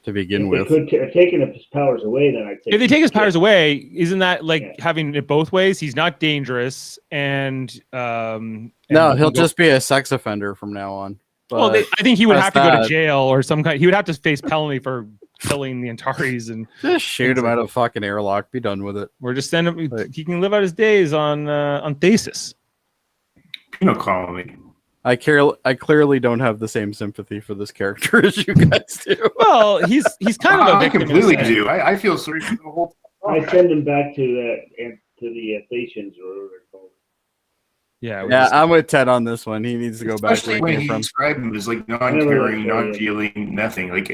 to begin with. If they could have taken his powers away, then I'd say. If they take his powers away, isn't that like having it both ways? He's not dangerous, and no, he'll just be a sex offender from now on. Well, I think he would have to go to jail or some kind. He would have to face penalty for killing the Antares and just shoot him out of a fucking airlock. Be done with it. Or just send him. He can live out his days on Thasus. Colony. I clearly don't have the same sympathy for this character as you guys do. Well, he's kind of a victim. I completely do. I feel sorry for the whole. I send him back to the Thasians or whatever they're called. Yeah, I'm with Ted on this one. He needs to go back. Especially when he described him as like non-caring, non-feeling, nothing. Like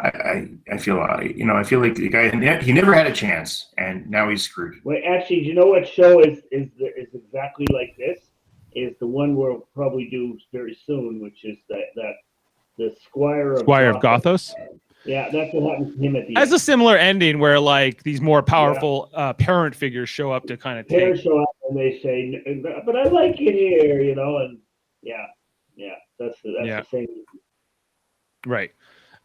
I feel I feel like the guy he never had a chance, and now he's screwed. Well, actually, do you know what show is exactly like this? Is the one we'll probably do very soon, which is that the Squire of Gothos. Yeah, that's what happens to him at the Has end. a similar ending where like these more powerful parent figures show up to kind of Parents show up and they say, "But I like it here," and that's the same. Right.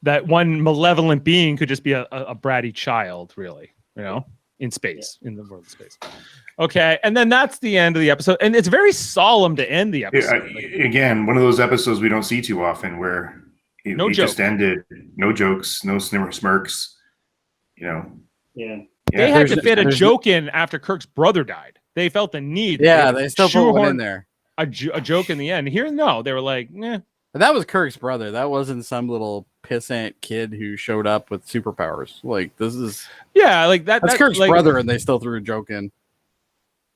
That one malevolent being could just be a bratty child, really, in space, in the world of space. Okay, and then that's the end of the episode, and it's very solemn to end the episode. Again, one of those episodes we don't see too often where it just ended, no jokes, no smirks, Yeah. They had to fit a joke in after Kirk's brother died. They felt the need. Yeah, they still put one in there. A joke in the end. Here, no, they were like, nah. But that was Kirk's brother. That wasn't some little pissant kid who showed up with superpowers. Like, this is... Yeah, like that. That's Kirk's brother, and they still threw a joke in.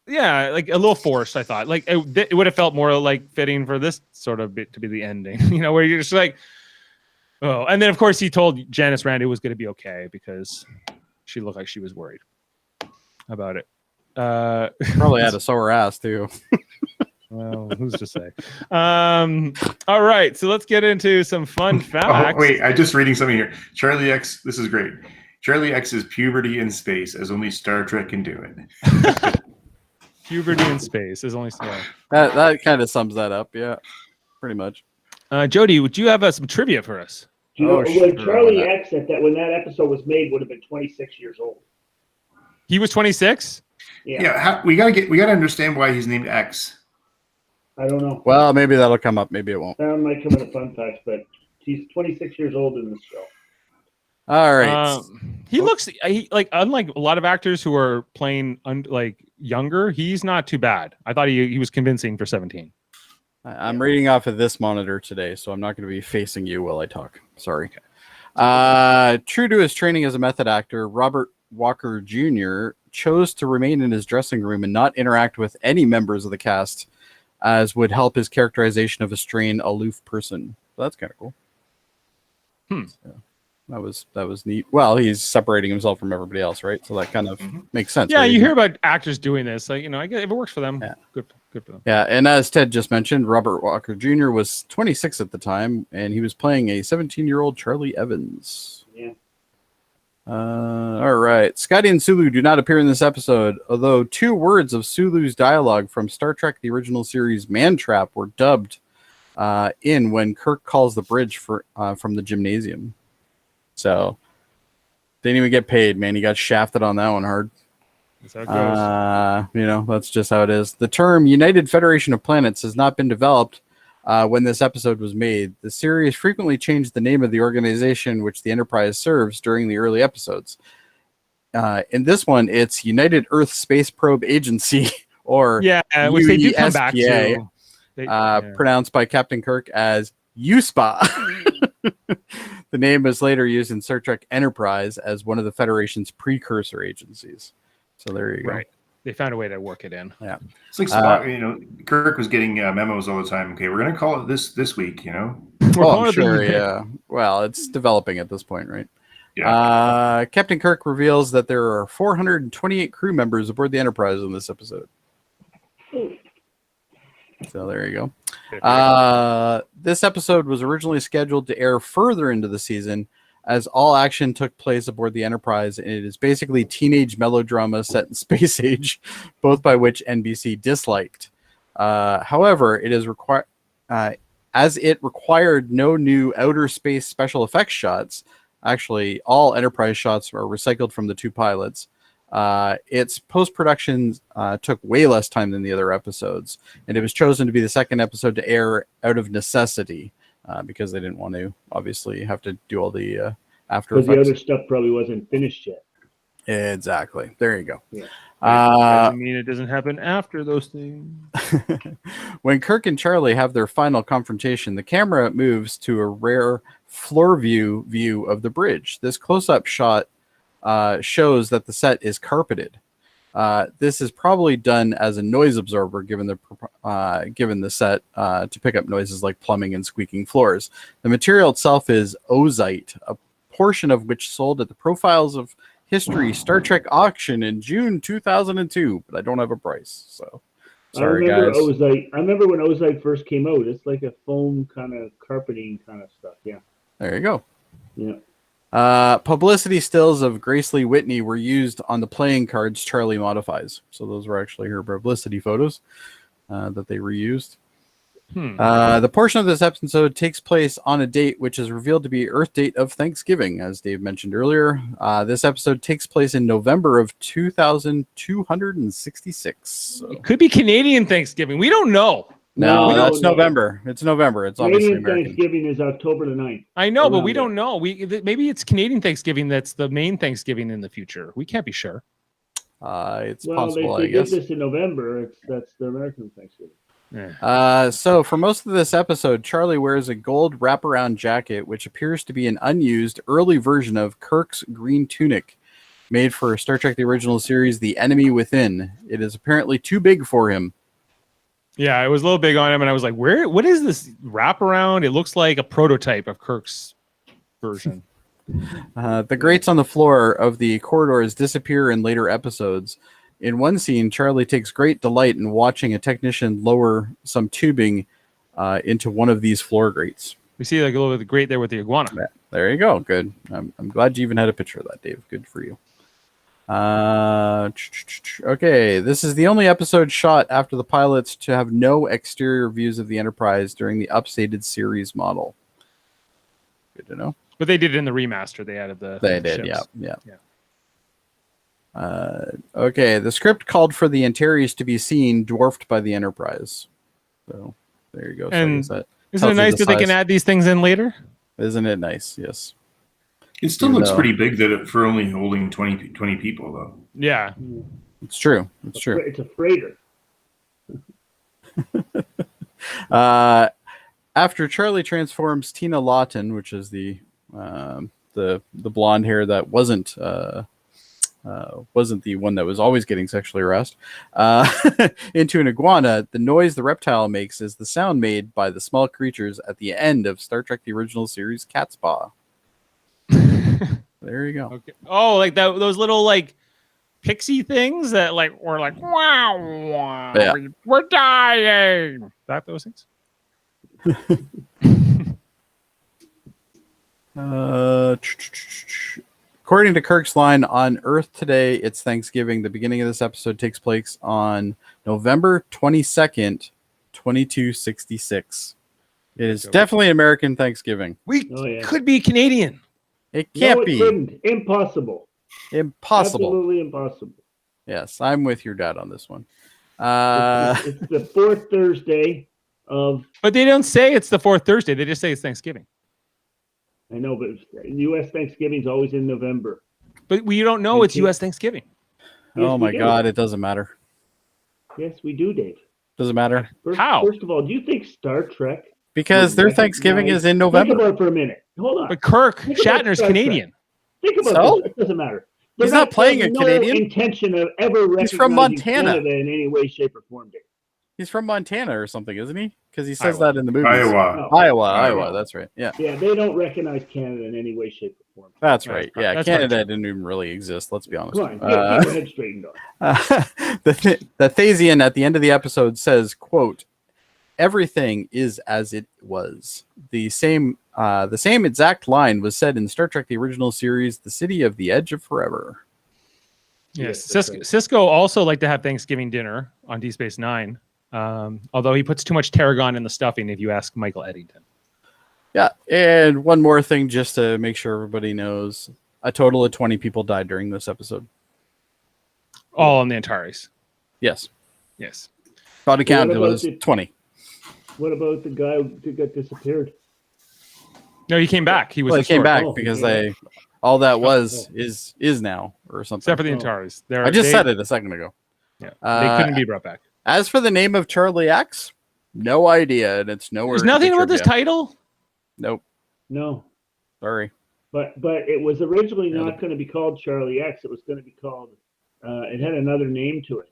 Yeah, like a little forced, I thought. Like, it would have felt more like fitting for this sort of bit to be the ending, where you're just like, oh. And then, of course, he told Janice Rand it was going to be okay because she looked like she was worried about it. Probably had a sore ass, too. Well, who's to say? All right, so let's get into some fun facts. Oh, wait, I'm just reading something here. Charlie X, this is great. Charlie X is puberty in space, as only Star Trek can do it. Puberty in space is only that kind of sums that up, yeah, pretty much. Jody, would you have some trivia for us? Charlie X when that episode was made would have been 26 years old. He was 26. Yeah. We gotta understand why he's named X. I don't know. Well, maybe that'll come up. Maybe it won't. That might come in the fun facts, but he's 26 years old in this show. All right. He looks like, unlike a lot of actors who are playing like younger, he's not too bad. I thought he was convincing for 17. I'm reading off of this monitor today, so I'm not going to be facing you while I talk. Sorry. True to his training as a method actor, Robert Walker Jr. chose to remain in his dressing room and not interact with any members of the cast, as would help his characterization of a strange, aloof person. So that's kind of cool. So that was neat. Well, he's separating himself from everybody else, right? So that kind of makes sense. Yeah, right? you hear about actors doing this. Like, I guess if it works for them, good for them. Yeah, and as Ted just mentioned, Robert Walker Jr. was 26 at the time, and he was playing a 17-year-old Charlie Evans. Yeah. All right. Scotty and Sulu do not appear in this episode, although 2 words of Sulu's dialogue from Star Trek the original series Mantrap were dubbed in when Kirk calls the bridge from the gymnasium. So didn't even get paid, man. He got shafted on that one hard. That's how it goes. That's just how it is. The term United Federation of Planets has not been developed when this episode was made. The series frequently changed the name of the organization which the Enterprise serves during the early episodes. In this one, it's United Earth Space Probe Agency, or Yeah, which they do come back UESPA, to. They, pronounced by Captain Kirk as USPA. The name was later used in Star Trek Enterprise as one of the Federation's precursor agencies. So there you go. Right. They found a way to work it in. Yeah. It's like Spock, Kirk was getting memos all the time. Okay, we're going to call it this week, Oh, I'm sure, yeah. Well, it's developing at this point, right? Yeah. Captain Kirk reveals that there are 428 crew members aboard the Enterprise in this episode. So there you go. This episode was originally scheduled to air further into the season, as all action took place aboard the Enterprise, and it is basically teenage melodrama set in space age, both by which NBC disliked. However, it is as it required no new outer space special effects shots. Actually, all Enterprise shots are recycled from the two pilots. Its post-production took way less time than the other episodes, and it was chosen to be the second episode to air out of necessity because they didn't want to obviously have to do all the after effects. Because the other stuff probably wasn't finished yet. Exactly. There you go. Yeah. Doesn't mean it doesn't happen after those things. When Kirk and Charlie have their final confrontation, the camera moves to a rare floor view of the bridge. This close-up shot shows that the set is carpeted. This is probably done as a noise absorber, given the set to pick up noises like plumbing and squeaking floors. The material itself is ozite, a portion of which sold at the Profiles of History Star Trek auction in June 2002, but I don't have a price. So sorry, guys. I remember when ozite first came out. It's like a foam kind of carpeting kind of stuff. Yeah. There you go. Yeah. Publicity stills of Grace Lee Whitney were used on the playing cards Charlie modifies. So those were actually her publicity photos that they reused. The portion of this episode takes place on a date which is revealed to be Earth date of Thanksgiving, as Dave mentioned earlier. This episode takes place in November of 2266. So. It could be Canadian Thanksgiving. We don't know. No, that's November. It's November. It's obviously Canadian American. Thanksgiving is October the 9th. I know, but we don't know. Maybe it's Canadian Thanksgiving that's the main Thanksgiving in the future. We can't be sure. It's possible, they I guess. did this in November. That's the American Thanksgiving. So for most of this episode, Charlie wears a gold wraparound jacket, which appears to be an unused early version of Kirk's green tunic, made for Star Trek: The Original Series, The Enemy Within. It is apparently too big for him. Yeah, it was a little big on him, and I was like, what is this wraparound? It looks like a prototype of Kirk's version. The grates on the floor of the corridors disappear in later episodes. In one scene, Charlie takes great delight in watching a technician lower some tubing into one of these floor grates. We see like a little bit of the grate there with the iguana. Yeah, there you go. Good. I'm glad you even had a picture of that, Dave. Good for you. Okay, this is the only episode shot after the pilots to have no exterior views of the Enterprise during the updated series model. Good to know. But they did it in the remaster. They added the ships. Yeah. Yeah. Okay, the script called for the Antares to be seen dwarfed by the Enterprise. So there you go. And so isn't it nice that they can add these things in later? Isn't it nice? Yes. It still looks pretty big for only holding 20 people, though. Yeah. It's true. It's true. It's a freighter. After Charlie transforms Tina Lawton, which is the blonde hair that wasn't the one that was always getting sexually harassed, into an iguana, the noise the reptile makes is the sound made by the small creatures at the end of Star Trek: The Original Series Cat's Paw. There you go. Okay. Oh, like those little like pixie things that like were like wow, wow yeah. we're dying. That those things. According to Kirk's line, on Earth today, it's Thanksgiving. The beginning of this episode takes place on November 22nd, 2266. It is definitely American Thanksgiving. We could be Canadian. It can't be. Couldn't. Impossible. Impossible. Absolutely impossible. Yes, I'm with your dad on this one. It's the fourth Thursday of... But they don't say it's the fourth Thursday. They just say it's Thanksgiving. I know, but U.S. Thanksgiving is always in November. But we don't know it's U.S. Thanksgiving. Oh my God, it doesn't matter. Yes, we do, Dave. Doesn't matter. How? First of all, do you think Star Trek? Because would their Thanksgiving recognize- is in Think November. about it for a minute. Hold on. But Kirk Think about Shatner's Star Trek. Canadian. Think about So? this. It doesn't matter. He's not playing they a have Canadian. No intention of ever He's from recognizing Montana. Canada in any way, shape, or form, Dave. He's from Montana or something, isn't he? Because he says Iowa. that in the movies. Iowa. No. Iowa. That's right. Yeah, Yeah, they don't recognize Canada in any way, shape, or form. that's That's right. right. Yeah, That's Canada right. didn't even really exist. Let's be honest. Come on, get your head straightened on. The Thasian at the end of the episode says, "quote Everything is as it was." The same exact line was said in Star Trek: The Original Series, "The City of the Edge of Forever." Yes, that's right. Cisco also liked to have Thanksgiving dinner on Deep Space Nine, although he puts too much tarragon in the stuffing. If you ask Michael Eddington. Yeah, and one more thing, just to make sure everybody knows, a total of 20 people died during this episode. All on the Antares. Yes, Yes. body count What it about was the- 20. What about the guy who got disappeared? No, he came back. He was Well, they came restored. back Oh, because yeah. all that was is now or something. Except for the Oh. Antares. I just said it a second ago. Yeah, Uh, they couldn't be brought back. As for the name of Charlie X, no idea, and it's nowhere. There's in the nothing about this trivia. title. Nope, No, sorry. but it was originally Yeah, not going to be called Charlie X. It was going to be called. It had another name to it.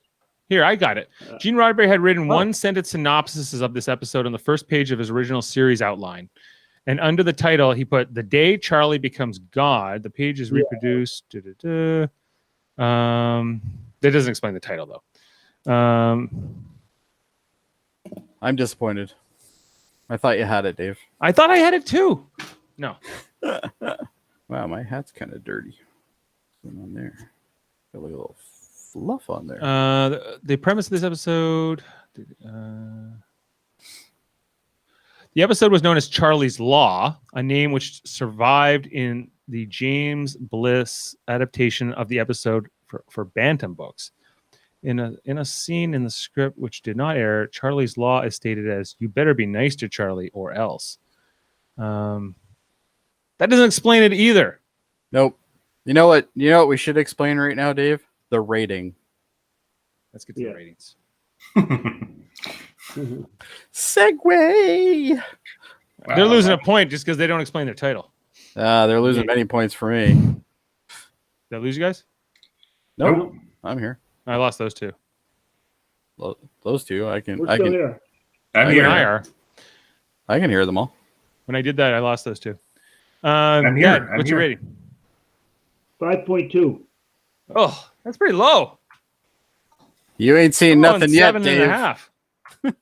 Here, I got it. Gene Roddenberry had written Oh. one sentence synopsis of this episode on the first page of his original series outline. And under the title, he put "The Day Charlie Becomes God." The page is reproduced. That doesn't explain the title, though. I'm disappointed. I thought you had it, Dave. I thought I had it too. No. Wow, my hat's kind of dirty. What's going on there? Got like a little fluff on there. The premise of this episode. The episode was known as Charlie's Law, a name which survived in the James Bliss adaptation of the episode for Bantam Books. In a scene in the script which did not air, Charlie's Law is stated as "You better be nice to Charlie or else." That doesn't explain it either. Nope. You know what? You know what we should explain right now, Dave? The rating. Let's get to Yeah. the ratings. Segway. They're losing a point just because they don't explain their title. They're losing many points for me. Did I lose you guys? Nope. I'm here. I lost those two. Those two, I can We're still I here. I'm You and I here. are. can hear them all. When I did that, I lost those two. I'm here. Dad, I'm what's your here. rating? 5.2. Oh, that's pretty low. You ain't seen I'm on nothing yet, 7.5. Dave.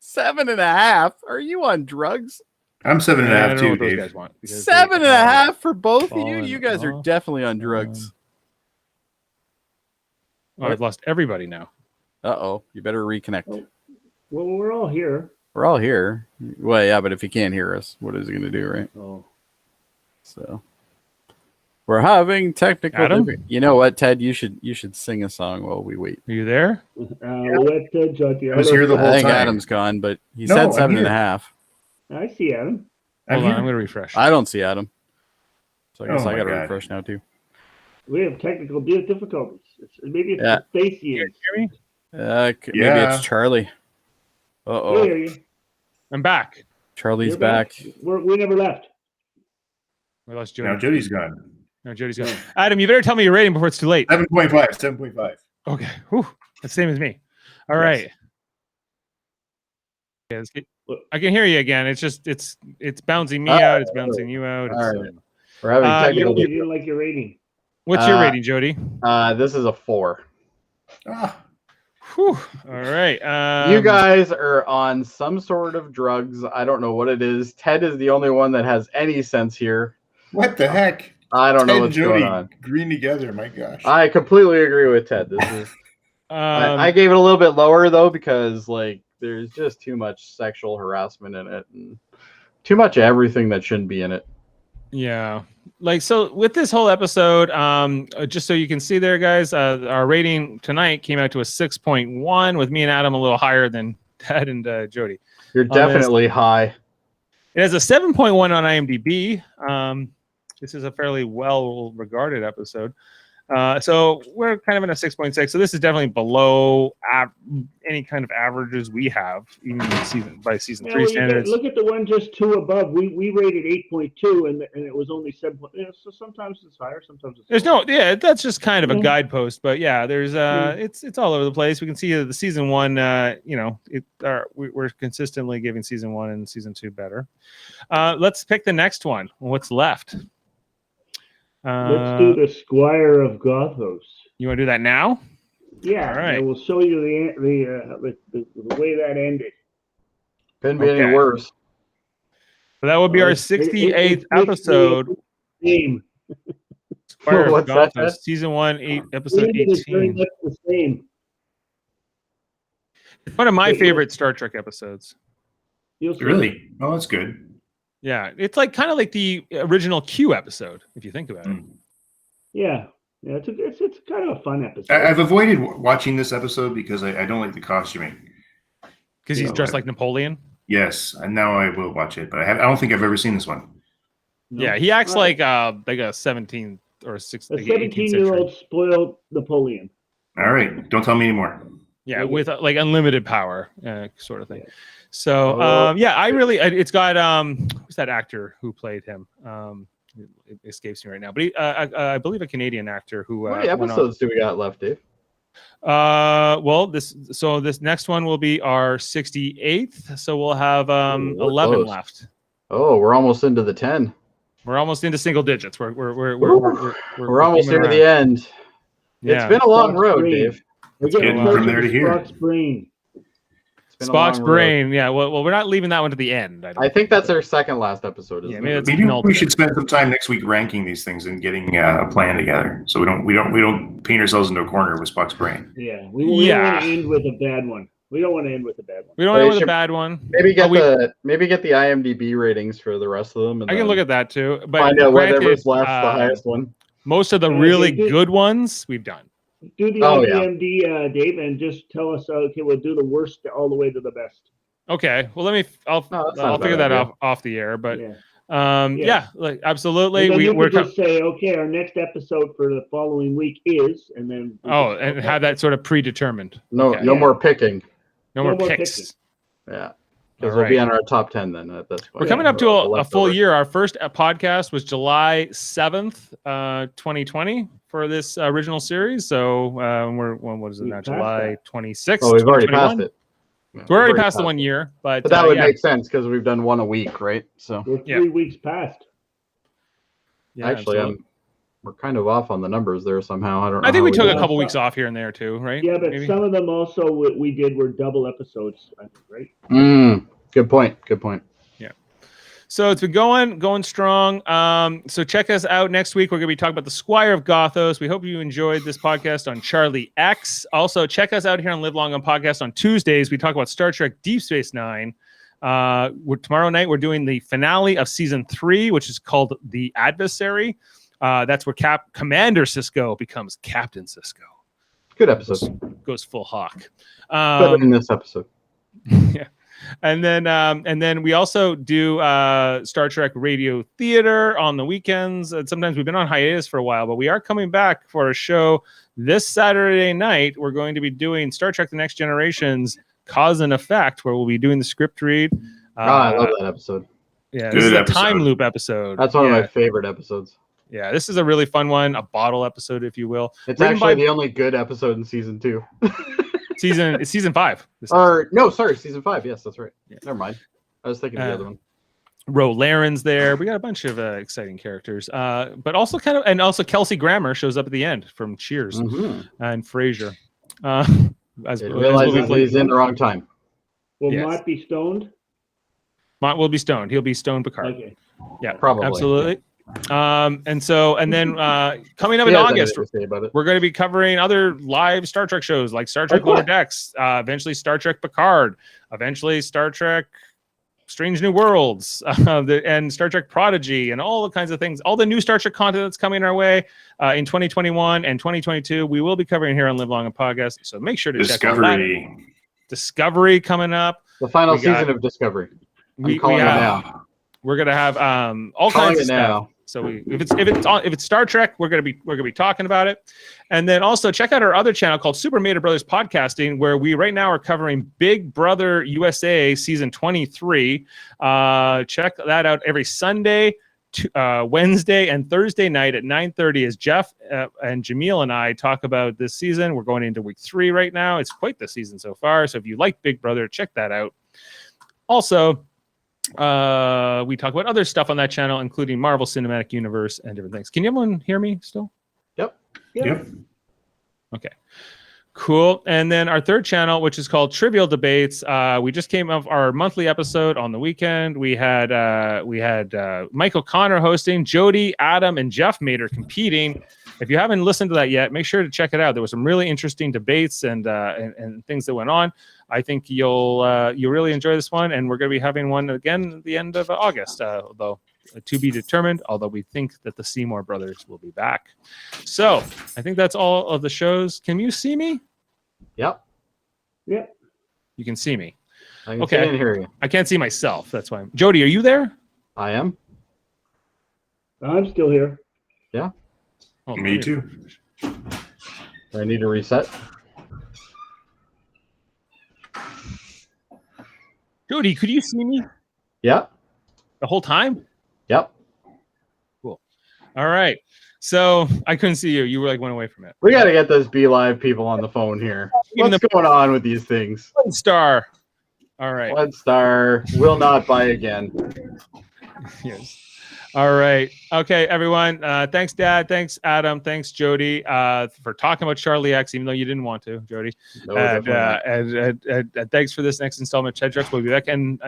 7.5? Are you on drugs? I'm 7.5 I don't know too, what those Dave. guys want. because 7.5 for both of you? fallen You guys are off. definitely on drugs. Oh, I've lost everybody now. Uh-oh. You better reconnect. Oh. Well, we're all here. We're all here. Well, yeah, but if you can't hear us, what is it going to do, right? Oh. So we're having technical. Adam? You know what, Ted? You should sing a song while we wait. Are you there? Let Jody. I was here the whole I think time. Adam's gone, but he No, said I'm 7.5. I see Adam. I'm Hold on, here. I'm going to refresh. I don't see Adam, so I guess Oh I my got to God. refresh now too. We have technical difficulties. Maybe it's Yeah. the Stacey. You hear me? Maybe Yeah. it's Charlie. We Uh-oh. hear you. I'm back. Charlie's You're back. We never left. We lost Jody. Now Jody's gone. No, Jody's gone. Adam, you better tell me your rating before it's too late. 7.5. 7.5. Okay. Whew. That's the same as me. All Yes. right. Yeah, I can hear you again. It's just it's bouncing me out. It's bouncing you out. It's, All right. We're having Uh, technical. You didn't like your rating. what's your Uh, rating, Jody? This is a 4. Ah, Whew. All right. You guys are on some sort of drugs. I don't know what it is. Ted is the only one that has any sense here. what the heck? I don't know Ted what's and Jody going on. green together. My gosh. I completely agree with Ted. This is. I gave it a little bit lower though because like there's just too much sexual harassment in it and too much of everything that shouldn't be in it. Yeah. Like, so with this whole episode, just so you can see there, guys, our rating tonight came out to a 6.1 with me and Adam a little higher than Ted and Jody. You're definitely high. It has a 7.1 on IMDb. This is a fairly well regarded episode. So we're kind of in a 6.6. So this is definitely below any kind of averages we have, even by season 3 standards. Look at the one just 2 above. We rated 8.2, and it was only 7. So sometimes it's higher, sometimes it's lower. That's just kind of a guidepost. But yeah, there's it's all over the place. We can see the season 1. We're consistently giving season 1 and season 2 better. Let's pick the next one. What's left? Let's do the Squire of Gothos. You want to do that now? Yeah. All right. I will show you the way that ended. Couldn't be any worse. So that would be our 68th episode. Same. Squire of What's that? Gothos, season 1, episode 18. The same. It's one of my favorite Star Trek episodes. Really? Oh, that's good. Yeah, it's like kind of like the original Q episode, if you think about it. Yeah, it's kind of a fun episode. I've avoided watching this episode because I don't like the costuming. Because he's dressed like Napoleon. Yes, and now I will watch it, but I don't think I've ever seen this one. No. Yeah, he acts like a 17th or 16th. A 17-year-old spoiled Napoleon. All right, don't tell me anymore. Yeah, with like unlimited power, sort of thing. So I really, it's got who's that actor who played him? It escapes me right now, but I believe a Canadian actor who. How many episodes do we got left, Dave? Well, this next one will be our 68th, so we'll have 11 close. left. Oh, we're almost into the 10. We're almost into single digits. We're almost near the end. Yeah. It's been a long Spock's road, brain. Dave. We're getting From closer there to to here. Spock's brain. Spock's brain. Yeah. Well, we're not leaving that one to the end. I think that's our second last episode. Isn't it? Maybe we should spend some time next week ranking these things and getting a plan together, so we don't paint ourselves into a corner with Spock's brain. Yeah, we don't want to end with a bad one. We don't want to end with a bad one. We don't end with a bad one. Maybe get the IMDb ratings for the rest of them. And I can look at that too. But find out whatever's left, the highest one. Most of the really good ones we've done. Do the IMDb, Dave, and just tell us. Okay, we'll do the worst all the way to the best. Okay. Well, I'll figure that off the air. But like absolutely. We're just say, okay, our next episode for the following week is, and then have that sort of predetermined. No more picking. No more picks. Picking. Yeah. Because we'll be on our top 10 then at this point. We're coming up to a full year. Our first podcast was July 7th, 2020 for this original series. So what is it now? July 26th. Oh, we've already passed it. So we're already past the 1 year. But that would make sense because we've done one a week, right? So we're 3 weeks past. Yeah, actually, we're kind of off on the numbers there somehow. I don't know. I think we took a couple weeks off here and there too, right? Yeah, but some of them also we did were double episodes, I think, right? Good point. Yeah. So it's been going strong. So check us out next week. We're going to be talking about the Squire of Gothos. We hope you enjoyed this podcast on Charlie X. Also, check us out here on Live Long on Podcast on Tuesdays. We talk about Star Trek Deep Space Nine. Tomorrow night, we're doing the finale of season 3, which is called The Adversary. That's where Commander Sisko becomes Captain Sisko. Good episode. Goes full hawk. Better than this episode. Yeah. And then we also do Star Trek Radio Theater on the weekends. And sometimes we've been on hiatus for a while, but we are coming back for a show this Saturday night. We're going to be doing Star Trek The Next Generation's Cause and Effect, where we'll be doing the script read. I love that episode. Yeah, this is a time loop episode. That's one of my favorite episodes. Yeah, this is a really fun one, a bottle episode, if you will. It's actually the only good episode in season 2. It's season 5. Season 5. Yes, that's right. Yeah. Never mind. I was thinking of the other one. Ro Laren's there. We got a bunch of exciting characters, but also also Kelsey Grammer shows up at the end from Cheers and Frasier. Realizes he's in the wrong time. Will Mott be stoned? Mott will be stoned. He'll be stoned Picard. Okay. Yeah, probably. Absolutely. And then coming up in August, we're going to be covering other live Star Trek shows like Star Trek Lower Decks, eventually Star Trek Picard, eventually Star Trek Strange New Worlds, and Star Trek Prodigy, and all the kinds of things, all the new Star Trek content that's coming our way in 2021 and 2022. We will be covering here on Live Long and Podcast, so make sure to check out that. Discovery coming up. The final season of Discovery. I'm calling it now. We're going to have all kinds of stuff. So if it's Star Trek, we're gonna be talking about it. And then also check out our other channel called Super Mater Brothers Podcasting, where we right now are covering Big Brother USA season 23. Check that out every Sunday, Wednesday, and Thursday night at 9:30 as Jeff and Jaemeel and I talk about this season. We're going into week 3 right now. It's quite the season so far. So if you like Big Brother, check that out. Also, we talk about other stuff on that channel, including Marvel Cinematic Universe and different things. Can everyone hear me still? Yep. Okay. Cool. And then our third channel, which is called Trivial Debates, we just came off our monthly episode on the weekend. We had Mike O'Connor hosting, Jody, Adam, and Jeff Mater competing. If you haven't listened to that yet, make sure to check it out. There was some really interesting debates and things that went on. I think you'll really enjoy this one, and we're going to be having one again at the end of August, although to be determined, although we think that the Seymour brothers will be back. So I think that's all of the shows. Can you see me? Yep. Yeah. You can see me. I can Okay. see and hear you. I can't see myself. That's why. Jody, are you there? I am. I'm still here. Oh, Me too. Do I need to reset? Jody, could you see me Yep. the whole time? Yep. All right. So I couldn't see you. You were went away from it. We got to get those Be Live people on the phone here. What's going on with these things? 1 star. All right. 1 star. Will not buy again. Yes. All right. Okay, everyone. Thanks, Dad. Thanks, Adam. Thanks, Jody, for talking about Charlie X, even though you didn't want to, Jody. No, And thanks for this next installment of Ted Trucks. We'll be back next